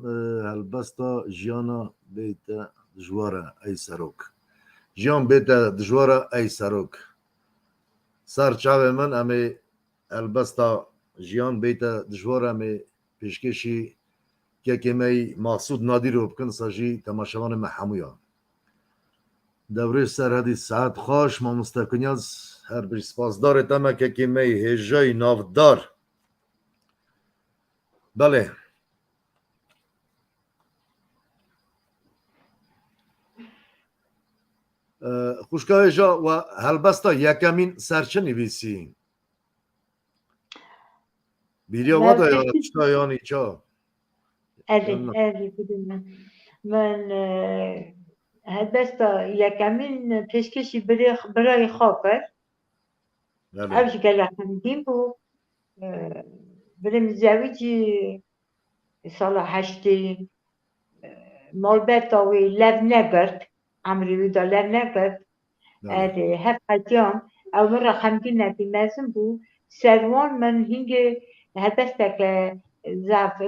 helbesta jiyana bê te dijwar e ey serok jiyan bê te dijwar e ey serok ser çavê min em ê helbesta jiyan bê te dijwar em ê pêşkêşî kekê me yî Maxsûd Nadîrov bikin sa jî temaşevanê me hemûya devrê serhedî sehet xweş mamoste Kinyas her bir spasdarê te me kekê me yî hêjayî navdar belê xuşka hêja we helbesta yekemîn ser çi nivîsî bîriya we da ya çita yanî ça Erê bidin min helbesta yekemîn pêşkêşî birayê xwe kir ev ji gelek xemgîn bû birê min zewî cî sala heştê malbeta wê lev negirt emrê wî da lev negirt erê hev qetiyan ew min re xemgîn nekî mezin bû serwan min hîngê helbesteke zaf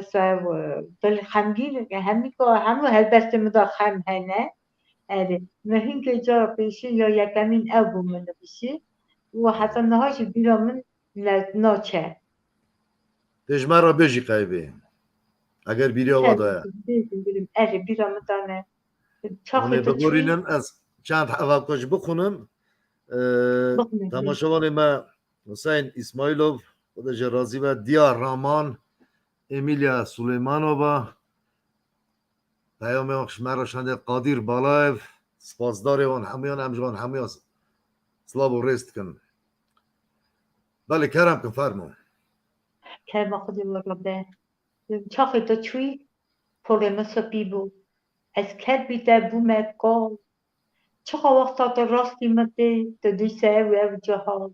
dil xemgîn hemî ka hemû helbestê min da xem hene erê min hîngê cara pêşî ya yekemîn ew bû min nivîsî û heta niha jî bîra min naçe tê ji me re bêjî qeybê eger bîriya we da ye erê bîra min dane Hûnê bigorînin ez çend heval xwe jî bixwînim temaşevanê me Huseyn İsmailov xwe de ji razî ve Diyar Raman امیلیا سلیمانووا پیام اخش مرا شنده قادر بالایف سپاسدار اون همیان همجوان همیان سلاب و رست کن بله کرم کن فرمون کرما خودی ورده چاخی تا چوی پره مسا بیبو از کد بیده بومد گال چخا وقتا تا راستی مده تا دیسه او جهال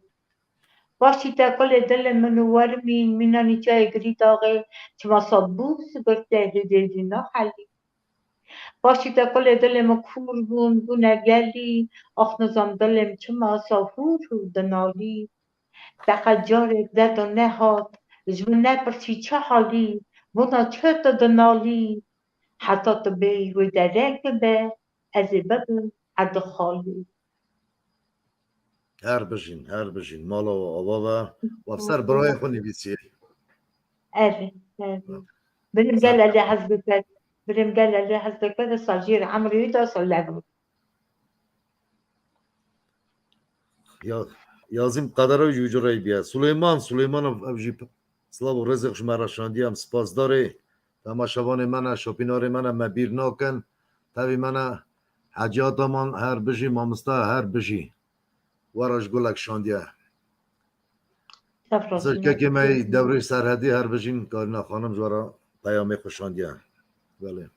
باشی تا کل دل منو ورمین مینانی جای گری داغه چما صبوس گرده هده نا حلی باشی تا کل دل ما کور بونه گلی آخ نظام دلم چما صافور دنالی دقا جارك ذات نهات جمن نپرسی چه حالی بنا چه تا دنالی حتی تبی و درک به از ببن عد خالی هر بجین مالا و آوا و افسر برای خونی بیسی اره بریم قال اللي حزبك بریم قال اللي حزبك بدا صاجير عمري يدا صلابه یازیم قدر و جوجرای بیا سلیمان افجی سلاب و رزق شمارا شاندی هم سپاس داره تماشاوان من شاپینار من مبیر ناکن تاوی من حجات من هر بجی مامستا هر بجی وراش گلک شاندیه مثل که می دوره سرحدی هر بجین کارنا خانم جوارا پیامه خوشاندیه بله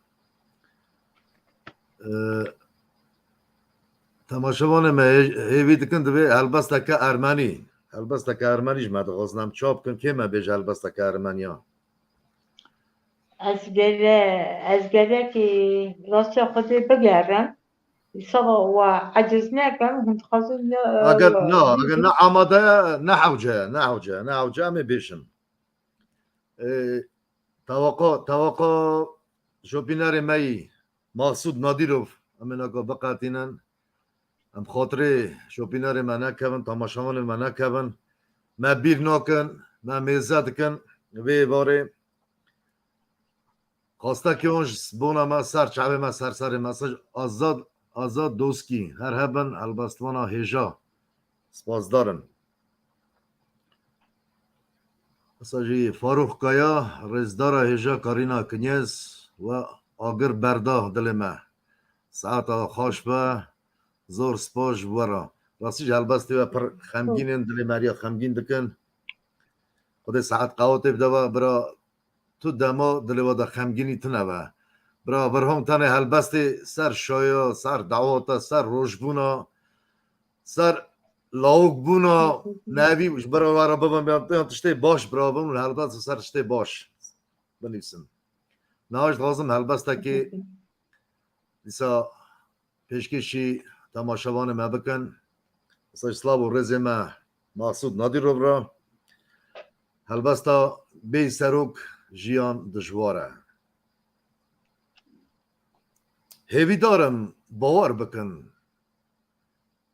تماشاوان ما هیوی دکن دوی هلبسته که ارمنیش مده غزنم چاپ کن که ما بیج هلبسته که ارمنیا از گره که راستی خود بگرم سوا و عجز نکن هند خواستم اگر نه آماده نه حوجه می بیشن توقع شوپینار می محسود نادیروف امین اگه بقاتینن ام خاطر شوپینار من نکبن تماشاوان من نکبن ما بیر ناکن ما میزد کن وی باره خواسته که اونش بونا ما سر چعبه ما سر مساج آزاد دوسکی هر هبن البستوانا هیجا سپاس دارن مساجی فاروق کایا رزدارا هیجا کارینا کنیز و آگر بردا دل ما ساعت خوش به زور سپاش بورا راستی البسته و پر خمگین دل مریا خمگین دکن خود ساعت قوات بدوا برا تو دما دل و دا خمگینی تنوا برا برهم تنه البسته سر شایا سر دعوات سر روشبونا سر لاوک بونا نوی برا ورا ببن بیان تشته باش برا بمون البسته سر تشته باش بنویسن نهاش لازم البسته که دیسا پیشکشی تماشاوان ما بکن مثلا اسلام و رزه ما محسود نادی رو برا البسته بی سروک جیان دجواره هیوی دارم باور بکن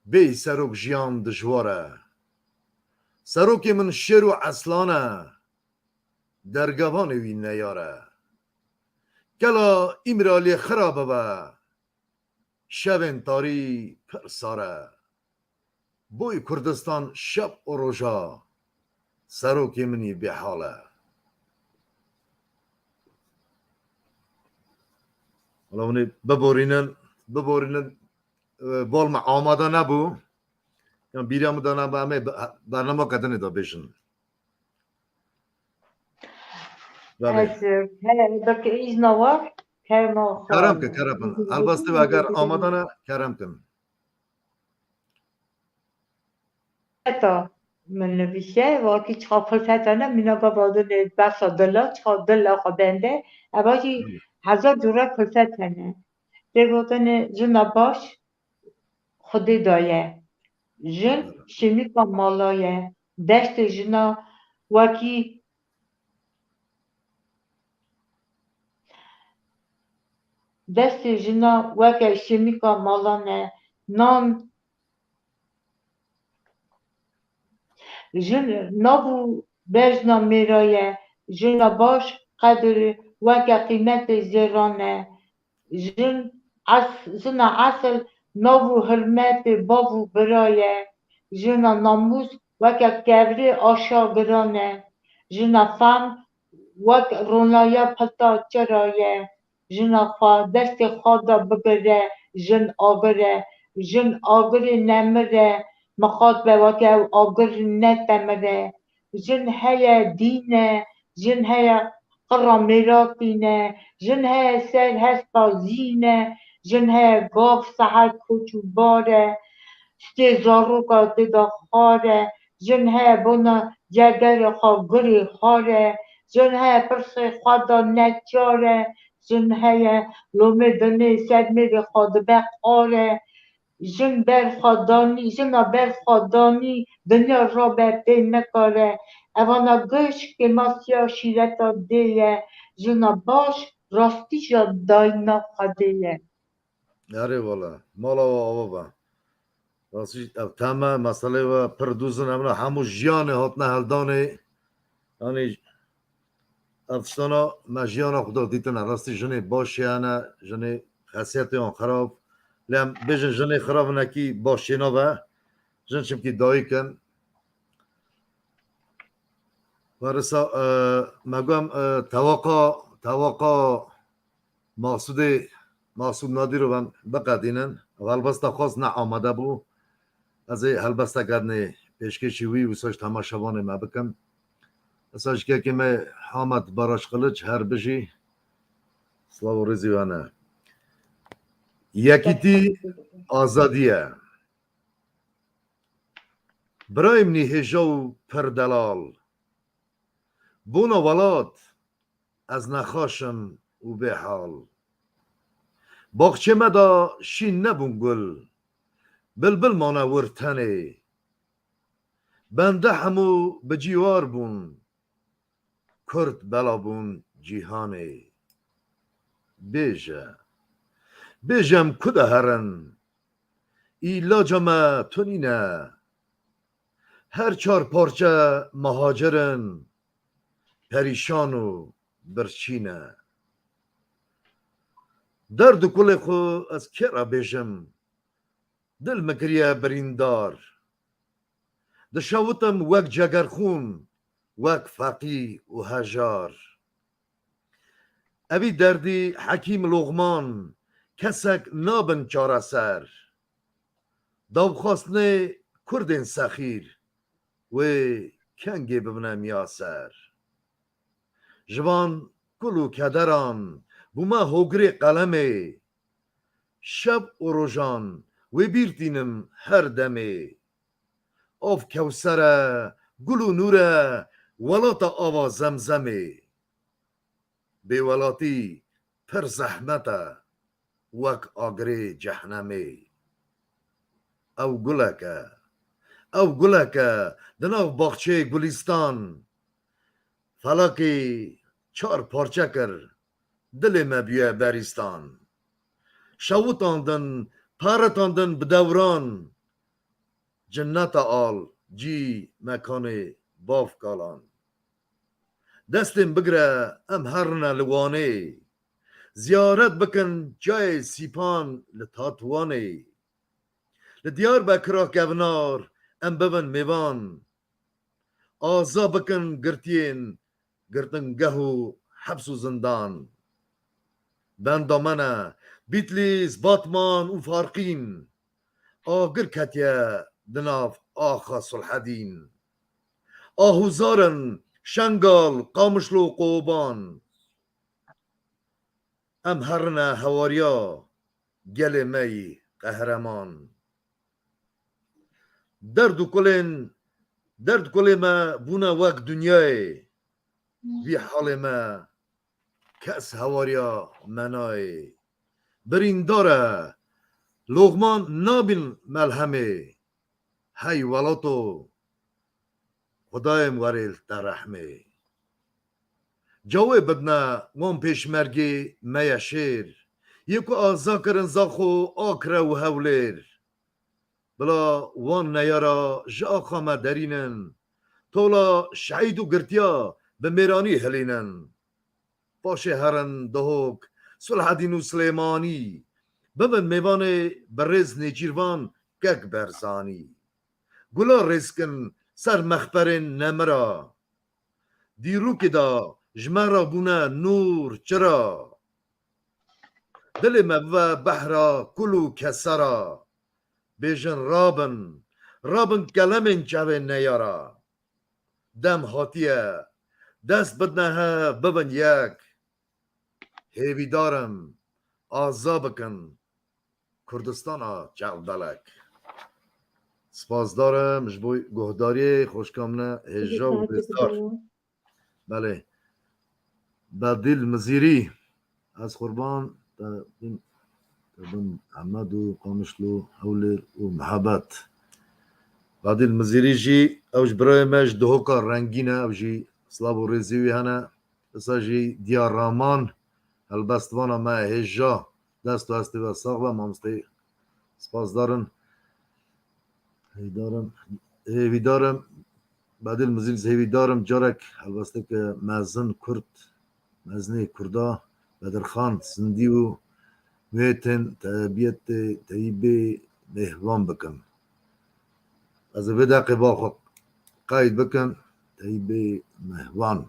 بی سروک جیان دجواره سروک من شیر و اصلانه درگوان وی نیاره کلا امرالی خرابه و شب تاری پر ساره بوی کردستان شب و روژا سروک منی به حاله حالا اونی ببورینن بول ما آماده نبو یا بیرام دانه با همه برنامه کدنی دا بیشن از بک ایز نوار کرما کرم کن البسته و اگر آماده نه کرم کن حتی من نویشه واقعی چقا فرصتانه مینا بابادون بسا دلا چقا دلا خودنده اواجی هزار جوره فرصتانه دیگوتن جنا باش خودی دایه جن شمیکا مالایه دشت جنا وکی دست جنا وکی شمیکا مالانه نان جن نابو بجنا میرایه جنا باش قدر وکی قیمت زیرانه جن اصل نابو حرمت بابو برایه جن ناموس وکی کبری آشا گرانه جن فهم وقت رونایا پتا چرایه جن خوا دست خدا بگره جن آگره جن آگر نمره مخاط به وقت آگر نتمره جن هیا دینه جن هیا قرا میراقینه جن هیا سر هستا زینه جن هیا گاف سحر کوچو باره سته زارو کا دیدا خاره جن هیا بونا جگر خوا گری خاره جن هیا پرس خدا نچاره جن هیا لومه دنه سر میره خود بق آره جن بر خدانی جن بر خدانی دنیا را به پی نکاره اوانا گش که ماسیا شیرتا دیه جن باش راستی جا داینا خدیه آره والا مالا و آبا راستی تمه مسئله و پردوزن امنا همو جیان هاتنه هلدانه یعنی افستانا ما جیان خدا دیتن راستی جنه باشه انا جنه خاصیت آن خراب لیم بجن جنه خراب نکی باشه نوه جن چم کی دایی کن ورسا مگم توقع مقصود نادی رو من بقدینن و البسته خواست نه آمده بو از البسته گرنه پیشکشی وی و ساش تماشاوانه ما بکن ساش که ما حامد براش قلچ هر بشی سلاو و رزیوانه یکیتی آزادیه برایم نیهجا و پردلال بونا ولاد از نخاشم و به حال باغچه مدا شین نبون گل بلبل مانه ورتنه بنده همو به جیوار بون کرد بلا بون جیهانه بیجم کده هرن ایلاجم تونینه هر چار پارچه مهاجرن پریشان و برچینه درد کل خو از کرا بیجم دل مکریه بریندار دشاوتم وک جگرخون وک فقی و هجار اوی دردی حکیم لغمان کسک نابن چاره سر داوخواستنه کردین سخیر و کنگی ببنم یاسر جوان کلو کدران بوما هوگری قلمه شب و روژان و بیرتینم هر دمه آف کوسره گلو نوره ولات آوا زمزمه به ولاتی پر زحمته وک آگری جهنمه او گلکه دناو باغچه گلیستان فلاکی چار پارچه کر دل مبیه بریستان شوتاندن پارتاندن بدوران جنت آل جی مکان باف کالان دستم بگره ام هرنه لوانه زیارت بکن جای سیپان لطاتوانه لدیار بکرا گونار ام ببن میوان آزا بکن گرتین گرتنگه و حبس و زندان بندامنه بیتلیز باتمان و فارقین آگر کتیه دناف آخا صلحدین آهوزارن شنگال قامشلو قوبان ام هرنه هواریا گل می قهرمان درد کل ما بونا وک دنیای وی حال ما کس هواریا منای برینداره لغمان نابین ملهمه هی ولاتو خدایم وریل در رحمه جوه بدنا وان پیشمرگی میا شیر یکو آزا کرن زاخو آکره و هولیر بلا وان نیارا جا خامه درینن تولا شعید و گرتیا به میرانی هلینن باشه هرن دهوک صلح دین و سلیمانی ببن میوان برز نیچیروان گگ برزانی گلا رزکن سر مخبر نمرا دیرو که دا جمرا بونا نور چرا دل مبوه بحرا کلو کسرا بیجن رابن کلمن چاوه نیارا دم هاتیه دست بدنه ببن یک هیوی دارم آزا بکن کردستان ها جغدلک سپاس دارم جبوی گهداری خوشکامنه هجا و بزدار بله بدیل مزیری از قربان محمد و قامشلو هولر و محبت بدیل مزیری جی اوش برای مش دهوکا رنگینه او جی سلاب و رزیوی هنه بسا جی دیار رامان البستوانا ما هجا دست و هستی و ساق و مامستی سپاس دارن هیوی دارم بدیل مزیل هیوی دارم جارک البسته که مزن کرد مزنی کردا بدرخان سندی و میتن تربیت تیبی مهوان بکن از بدق با قاید بکن تیبی مهوان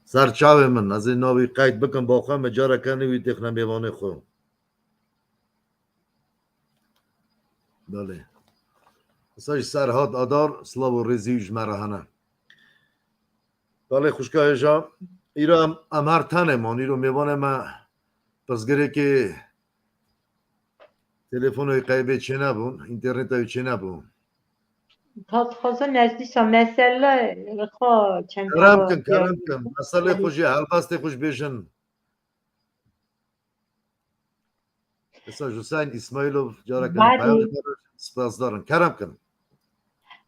سرچاوه من از این ناوی قاید بکن با خواهم جاره کنوی تخنه میوانه خو بله مساج سرهاد آدار سلاو و رزیوش مرهنه بله خوشگاه جا ایرو امر تنه من ایرو میوانه ما پس گره که تلفن های قیبه چه نبون اینترنت های چه نبون خواستم نزدیشم مثلا خواه چند کرم تا کن مسئله خوشی هلبسته خوش بیشن مساج حسین اسماعیلوف جاره کنه پیام سپاس دارن کرم کن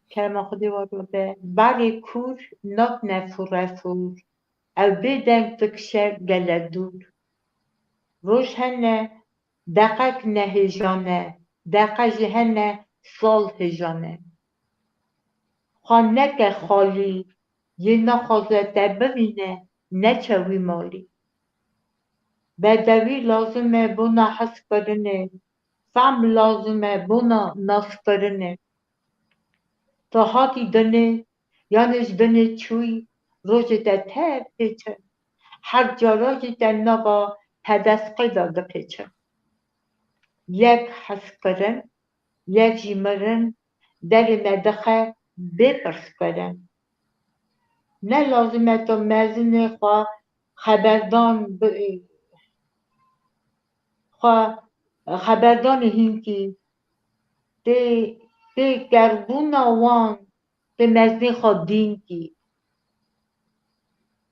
کرم خودی واقعا باری کور نات نفور او بدنگ تکشه گله دور روش هنه دقیق نهجانه دقیق جهنه سال هجانه خانه که خالی یه نخوازه ببینه نچوی مالی بدوی لازمه بونا حس کرنه فهم لازمه بونا ناس کرنه تا هاتی دنه یانش دنه چوی روش ده تر پیچه هر جاراجی در نبا پدست قیدا پیچه یک حس کرن یک جیمرن در مدخه بپرس کرن نه لازمه تو مزین خواه خبردان هینکی ده گربون وان ده مزین خواه دین کی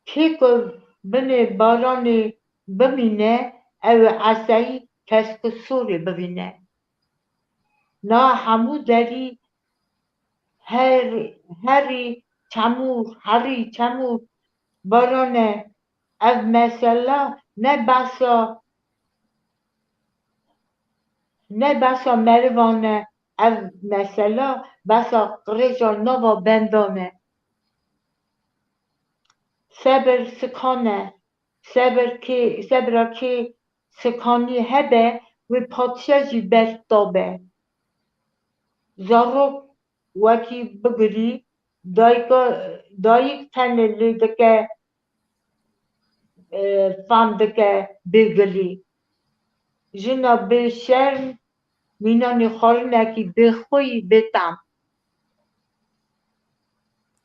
که بنه باران ببینه او عصایی کسک سوری ببینه نه همو داری هری چمور بارانه از مثلا نه بسا مروانه از مثلا بسا قرجا نوا بندانه صبر سکانه صبر که سکانی هبه و پادشاهی بستابه زاروک وکی بگری دایک تنه لیدکه فاندکه بگلی جنا به شرم مینانی خارنه که بخوی بتم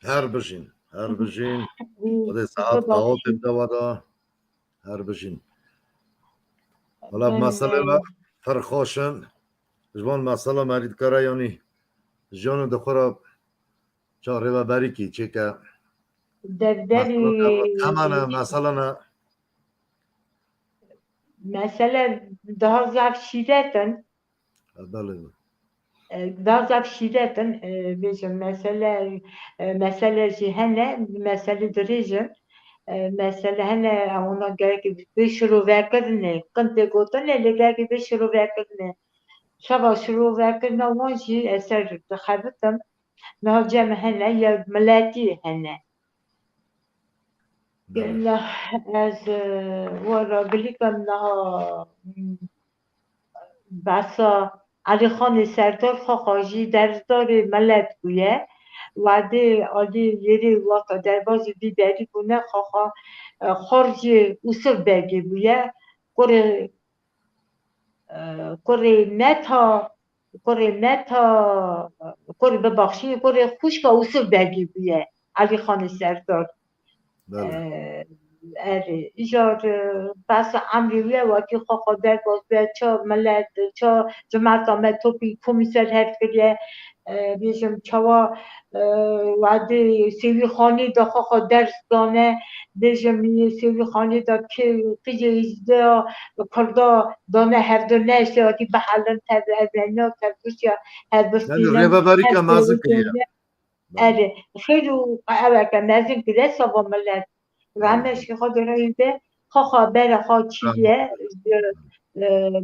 هر بشین خود ساعت قهات ابداوادا هر بشین حالا مسئله و فرخاشن جوان مسئله مرید کاره یعنی جانو دخورا چاره و بری کی چه که دفتری مثلا daha zafşiretin بيجن مسألة جهنة مسألة درجة مسألة هنا أونا جاك بيشرو وكرنة كنت قلتنا اللي جاك بيشرو وكرنة شبا شرو وكرنة وانجي أسر تخبطم نها جمع هنا يا ملاتي هنا قلنا از ورا قليكم نها بسا علی خان سردار خاخاجی در دار ملت گویه وعده عالی یری وقت در باز بیبری بونه خواه خارج اوسر بگی بویه کره نتا کره ببخشی کره خوشک اوسر بگی بویه علی خان سردار بله اره ایجار بس امریویه وکی خواه در باز به چه ملت چه جماعت آمد توپی کمیسر هفت کریه بیشم چوا وعده سیوی خانی دا خواه درس دانه بیشم سیوی خانی دا که قیجه ایزده کرده دانه هر دو نشته وکی بحلن تب ازنیا تب دوشیا هر یعنی بستینن ریوبری هر که مازن کریه بله اره خیلی اوه که مزین که سوا ملت و بله همش که خود رایی به خواه بره خواه چیه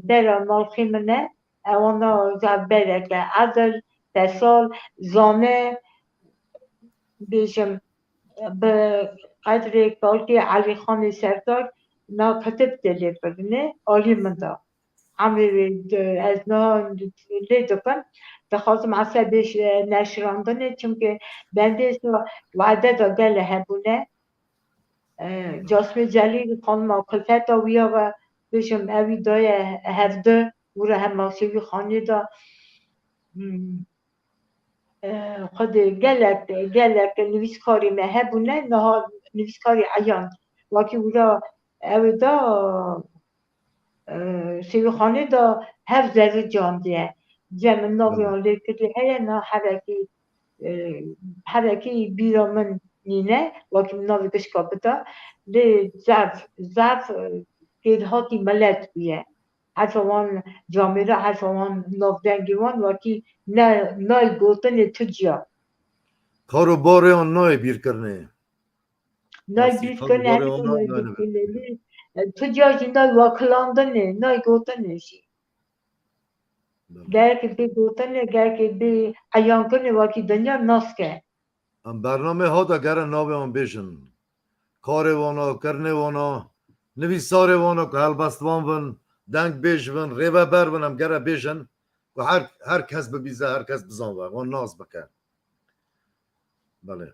بره مالخی منه اونا زب بره که عدل تسال زانه بیشم به قدر کال که علی خان سردار نا کتب دلی برنه آلی من دا عمری از نا لیدو کن دخواستم عصبش نشراندنه چون که بنده وعده دا گله هبونه جاسم جلیل خانم کلفت ویا و بشم اوی دای هفته و را هم ماسیوی خانی دا خود گلک نویسکاری مهبونه نه نویسکاری عیان واکی او را اوی دا سیوی خانی دا هر ذره جان دیه جمع ناویان لیکتی هیا نه حرکی بیرا من نینه واکی ناوی کشکا بدا لی زف گیرهاتی ملت بیه حتی وان جامعه حتی وان نافدنگی وان واکی نای گوتن تجیا کارو باره آن نای بیر کرنه نای بیت کنه باره همی آن نای نای بیت کنه لی تجیا جی نای واکلاندنه نای گوتنه شی گر که بی گوتنه گر که بی عیان کنه واکی دنیا ناس که ام برنامه ها دا گر ناو آن بیشن کار وانا کرنه وانا نویسار وانا که هلبستوان ون دنگ بیش ون ریوه بر ون هم گر بیشن و هر کس ببیزه هر کس بزان وان ناز بکن بله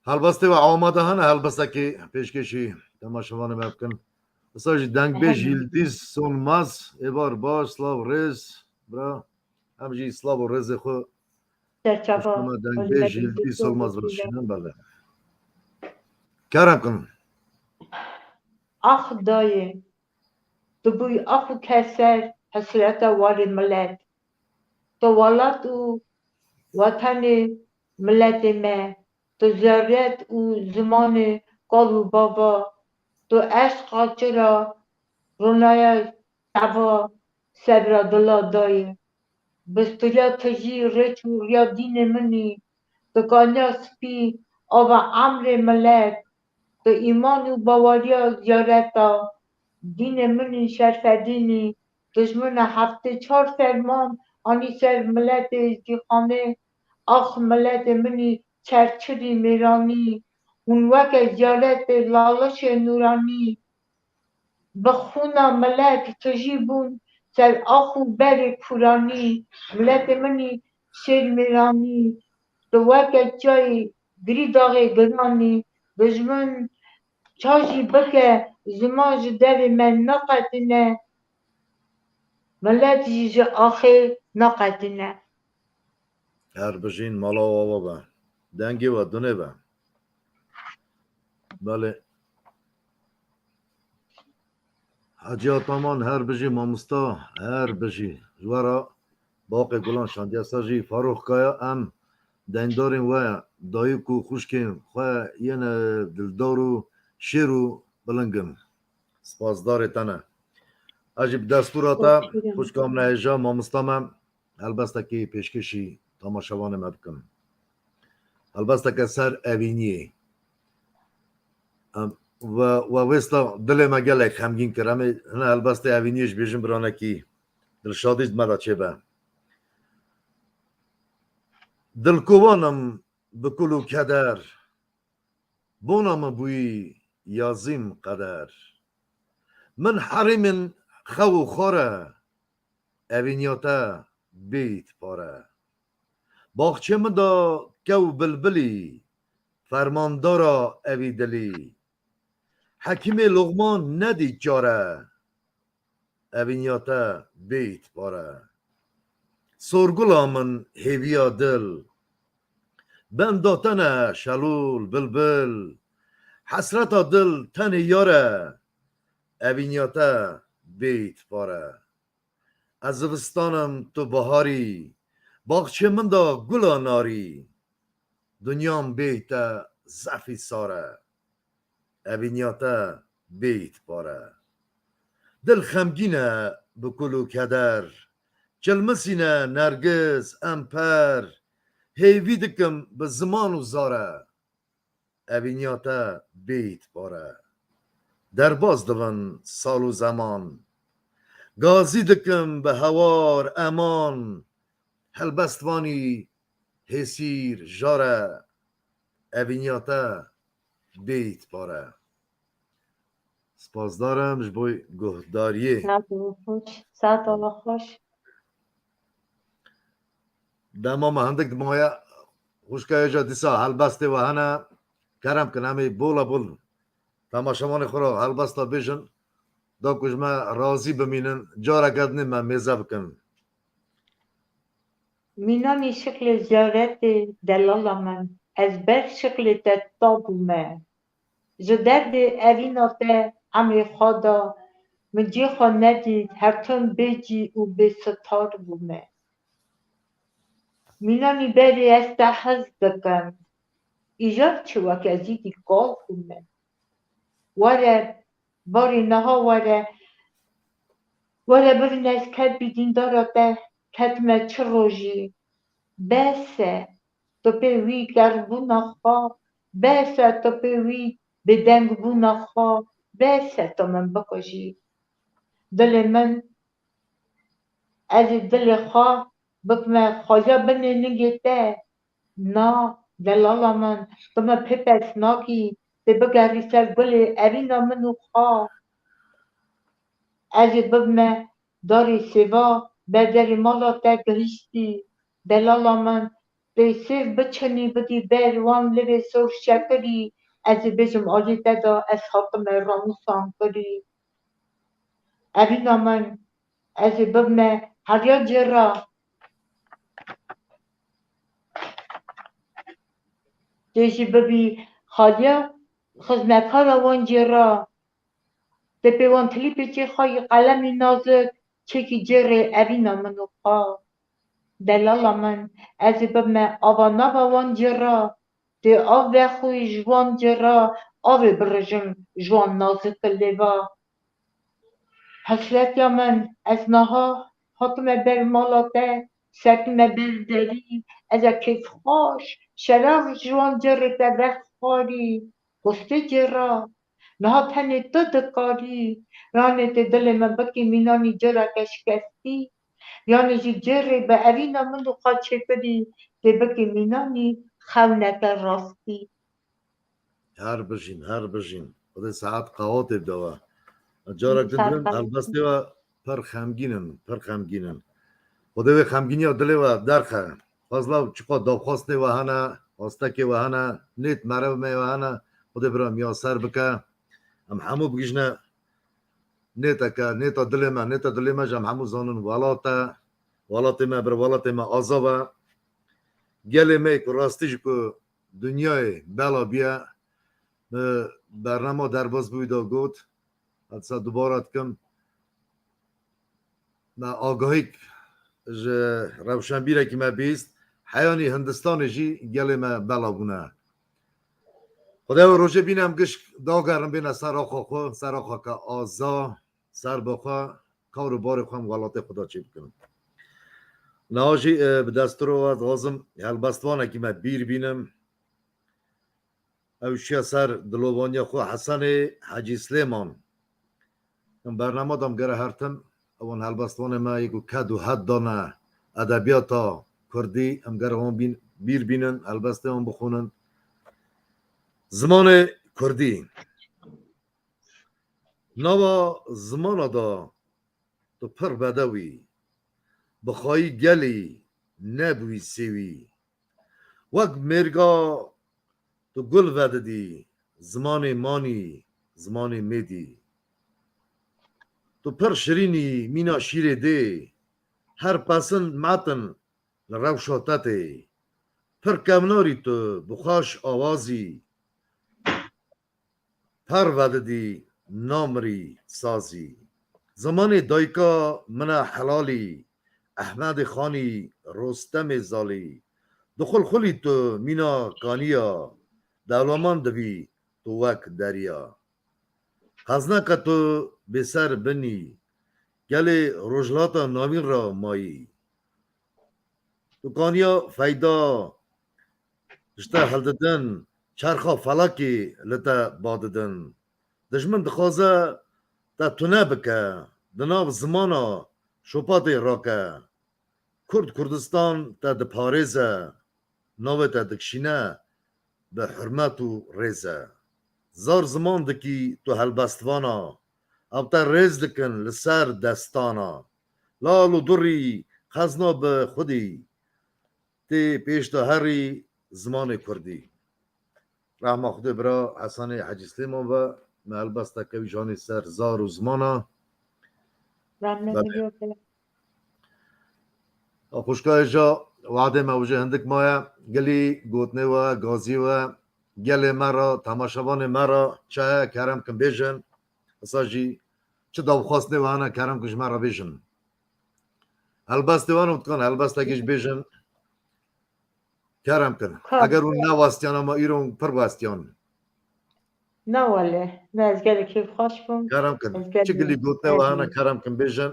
هلبسته و آماده هنه هلبسته که پیشکشی تماشاوانه مبکن بساجی دنگ بیش یلدیز سونماز ایبار باش سلاو ریز برا همجی سلاو و ریز خو سرچاپا اشتما دنگ ولی بیش نبی یلدیز دکتر سونماز بسیده برشینن بله کرم کن آخ دایه دبوی آخو کسر حسرت وار ملت تو ولات و وطن ملت ما تو زیارت و زمان قالو بابا تو عشق چرا رونای دوا سبرا دلا دایه بستریا تجی رچ و یا دین منی تو کانیا سپی آوا عمر ملت تو ایمان و باوریا زیارتا دین منی شرف دینی دشمن هفته چهار فرمان آنی سر ملت جیخانه آخ ملت منی چرچری میرانی اون وقت زیارت لالش نورانی بخونا ملت تجیبون سر آخو بر کورانی ملت منی شیر میرانی تو وقت جای گری داغ گرانی دشمن چاشی بکه زماج در من نقدنه ملت جیج آخر نقدنه هر بشین مالا و آوا با دنگی و دونه با بله حاجی آتامان هر بجی مامستا هر بجی جوارا باقی گلان شاندیا ساجی فاروق کایا ام دنگداریم و دایی کو خوشکیم خواه ین دلدارو شیرو بلنگم سپاسدار تنه عجیب دستوراتا خوشکام نهیجا مامستا من البسته که پیشکشی تماشاوان مبکم البسته که سر اوینیه و وستا دل ما گلک همگین کرم نه البسته اوینیش بیشم برانه کی دل شادیز مرا چه به دل کوانم بکلو کدر بونم بوی یازیم قدر من حرم خو خوره اوینیاتا بیت پاره باغچه من دا کو بلبلی فرماندارا اوی دلی حکیم لغمان ندید جاره اوینیاتا بیت باره سرگلا من هیویا دل بنداتن شلول بلبل حسرتا دل تن یاره اوینیاتا بیت باره از زمستانم تو بهاری باغچه من دا گلا ناری دنیام بیت زفی ساره اوینیاتا بیت باره دل خمگینه بکلو کدر چلمسینه نرگز امپر هیوی دکم به زمان و زاره اوینیاتا بیت باره در باز دون سال و زمان گازی دکم به هوار امان هلبستوانی هسیر جاره اوینیاتا بیت باره سپاسدارم جبوی گهداریه ساعت آقا خوش دما ما هندک دمایا خوشکای جا دیسا هلبسته و هنه کرم کن همه بولا بول تماشامان خورا هلبستا بیشن دا کجمه راضی بمینن جارا گدنی من میزه بکن مینانی شکل زیارت دلالا من از بر شکل تتابومه جدرد اوینا ته امی خدا من جی خوا ندید هرتون بیجی و به ستار بومه مینانی بری است حز دکم ایجاب چوک از ایدی گال بومه وره باری نها وره برین از کد بیدین داراته کدمه چه روژی بسه تو پیوی گربون خوا بسه تو پیوی به دنگ بون خوا بسه تو من بکشی دل من از دل خوا بکمه خوایا بنه نگیته نا دلالا من تو من پپس ناکی به بگری سر گل ارینا منو خوا از ببمه داری سوا بدری مالا تا گهشتی دلالا من به سیف بچنی بدی بروان لبه سر شکری از بجم آلی دادا از حاطم راموسان کری ارینا من از ببمه هریا جرا دیجی ببی خالیا خزمکار وان جرا ده پیوان تلیپی چی خواهی قلمی نازک چکی جره ارینا منو خوا دلالا من از ببمه آوا ناوا وان جرا ده آوه خوی جوان جرا آوه برژم جوان نازک لیوا حسرت یا من از نها حکم بر مالاته سکم بر دری از کیف خوش شرف جوان جره به وقت خاری گسته جرا نها تنه تو دکاری رانه دل من بکی مینانی جرا کشکستی یعنی جی جره به ارینا منو خاچه کری ده بکی مینانی خونک راستی هر بشین خود ساعت قوات دوا جارا گدرن البسته و پر خمگینن خود و خمگینی و دل و درخه فضلا چقا دابخواسته و هنه آستک و هنه نیت مرو می و هنه خود برام یا سر بکه هم همو بگیشنه نیتا دل ما جم همو زانن ولات ما بر ولات ما آزاوه گله می که راستیش که دنیای بلا بیا برنامه در باز بویدا گوت حدثا دوباره کم ما آگاهی روشنبیره که ما بیست حیانی هندستان جی گله ما بلا بونه خدا و روشه بینم گش داگرم بینه سر آخا که آزا سر بخوا کار و بار خوام غلط خدا چی بکنم نهاجی به دستور و غازم هلبستوانه که ما بیر بینم اوشیا سر دلوانیا خو حسن حاجی سلیمان برنامه دام گره هرتم اون هلبستوان ما یکو کد و حد دانه ادبیاتا کردی هم گره هم بیر بینن هلبسته هم بخونن زمان کردی نوا زمان دا تو پر بدوی بخوایی گلی نبوی سوی وەک مێرگا تو گل ڤەدەدی زمانی مانی زمانی مێدی تو پڕ شرینی مینا شیرێ دێ هەر پەسن ماتن لە ڕەوشۆ تەتێ پڕ کەمنۆری تو بخواش ئاوازی پەر ڤەدەدی نامری سازی زمانی دایکا منە حەلالی ئەحمەدی خانی ڕۆستەمێ زاڵی دخل خلی تو مینا کانیا دەوڵەمان دەبی تو وەک دەریا حەزنەکە تو بێسەر بنی gelê rojhilata navîn ra mayî tu kaniya feyda ji te heldidin çerxa felakê li te badidin dijmin dixwaze te tune bike di nav zimana şopatê rake Kurd Kurdistan te diparêze navê te dikişîne bi hurmet û rêze zar ziman dikî tu helbestvana ev te rêz dikin li ser destana lal û durî xezna bi xwedî tê pêş de herî zimanê Kurdî rehma Xwedê bira Hesanê Hecî Slêman ve me helbesteke wî janî ser zar û zimana xuşkayê wadê me wije hindik maye gelî gotnê we gazî we gelê me ra temaşevanê me ra çaye kerem kin bêjin esa jî çi davxwastê we hene kerem ku ji me re bêjin helbestê wan û dikan helbestekî ji bêjin kerem kin eger hûn newastiyan ama îro pir westiyan نوله نه از گل کیف خوش بم kerem kin çi gilî gotnê we hene kerem kin bêjin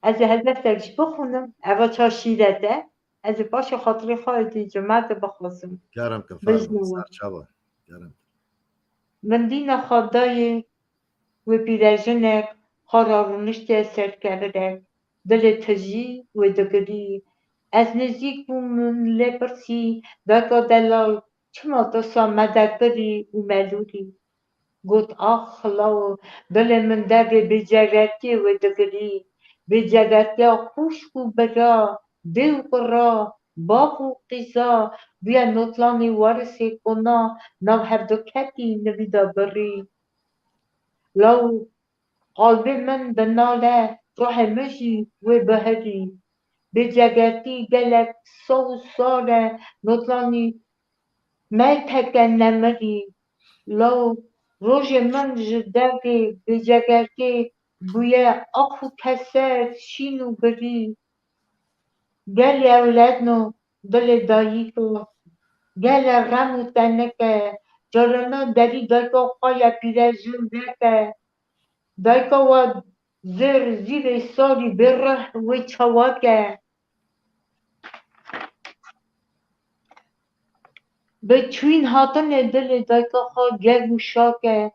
از هدفتش بخونم اول چهار شیرته از باش خاطری خواهدی جمعت بخواستم kerem kin Bijnû. serçava kerem من دین خدای و پیرژنک خرارونشت سرکرده دل تجی و دگری از نزدیک بومن لپرسی دکا دلال چما دسا مدکری و ملوری گوت آخ خلاو دل من در بجگرتی و دگری بجگرتی خوش و برا دل قرا باق و قیزا بیا نطلانی وارسی کنا نو هر دو کتی نویدا بری لو قلب من بناله روح مجی و بهری بجگرتی گلک سو ساله نطلانی ما تکن نمری لو روز من جدگی بجگرتی بویا اخو کسر شینو بری گل اولادنو دل داییکو گل غمو تنکه جرانا دری دایکو خوایا پیرزون دکه دایکو و زیر ساری بره و چواکه به چوین هاتن دل دایکو خوا گرم شاکه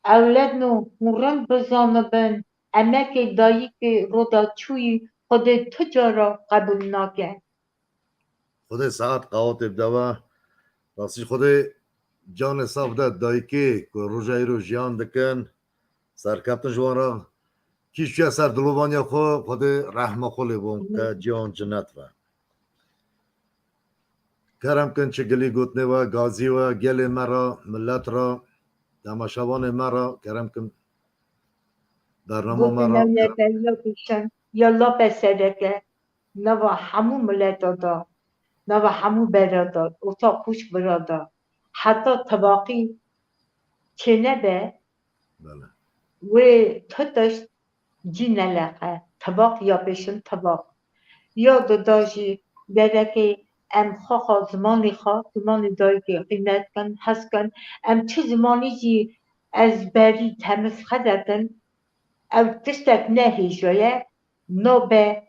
اولادنو مورن بزانه بن امک داییک رودا چوی خود تجارا قبول ناکه Xwedê saet qawetê bide we rastî Xwedê canê saf de dayîkê ku roja îro jiyan dikin serkeftin ji wan re kîş çûye ser dilovaniya xwe Xwedê rehma xwe lê bûn ke cihan cinnet ve kerem kin çi gilî gotnê we gazî we gelê me ra millet ra temaşevanê me ra kerem kin bername me ra گفتن یالا پسرکه نوا همو ملتا دا نوا همو برادا اتاق خوش برادا حتی طباقی چه نبه bele و تدش جی نلقه طباق یا بشن طباق یا داداجی درکه ام خواه زمانی داری که قیمت کن هست کن ام چه زمانی جی از بری تمز خدتن او تشتک نهی جایه نابه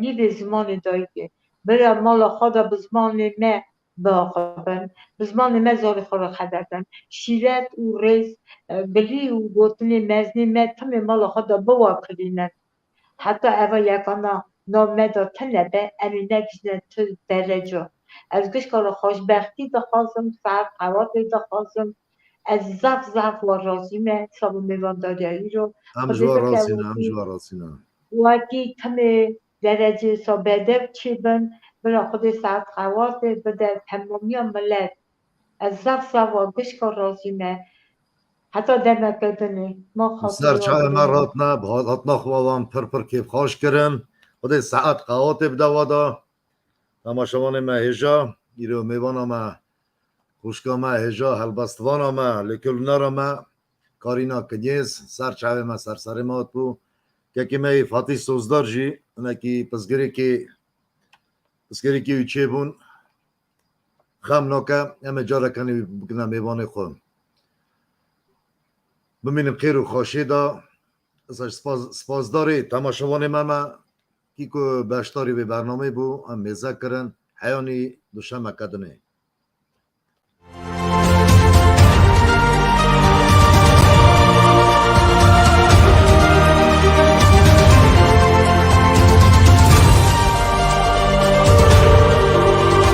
نی به زمان داری که برای مالا خدا به زمان ما باقبن به زمان ما زاری خورا خدتن شیرت و ریز بلی و گوتن مزنی ما تم مالا خدا بوا کرینن حتی اوا یکانا نامه دا تنبه امی نگیزن تو درجه از گش کار خوشبختی دخوازم فرق قواتی دخوازم از زف و رازیمه سابو میوان داریایی رو em ji we rasîne em ji we rasîne وکی کم درجه سابده چی بن بلا خود ساعت خوات بده تمامی ملت از زف سوا گشک رازیمه حتی دمه کدنی ما خاطر سر چای ما یادونه راتنا هاتنا خوام پر کیف خوش کردن خود ساعت قوات بدوادا تماشاوان ما هجا ایرو میوان ما خوشکا ما هجا هلبستوان ما لکلنار ما کارینا کنیز سر چای ما سر ما تو که می فاتی سوزدار جی اونکی پسگری کی وچه بون خم نوکا همه جارا کنی بکنم میوان خون ببینیم خیر و خوشی دا سپاسداری تماشاوان ما کی کو باشداری به برنامه بو هم میزه کرن حیانی دوشنبه کدنه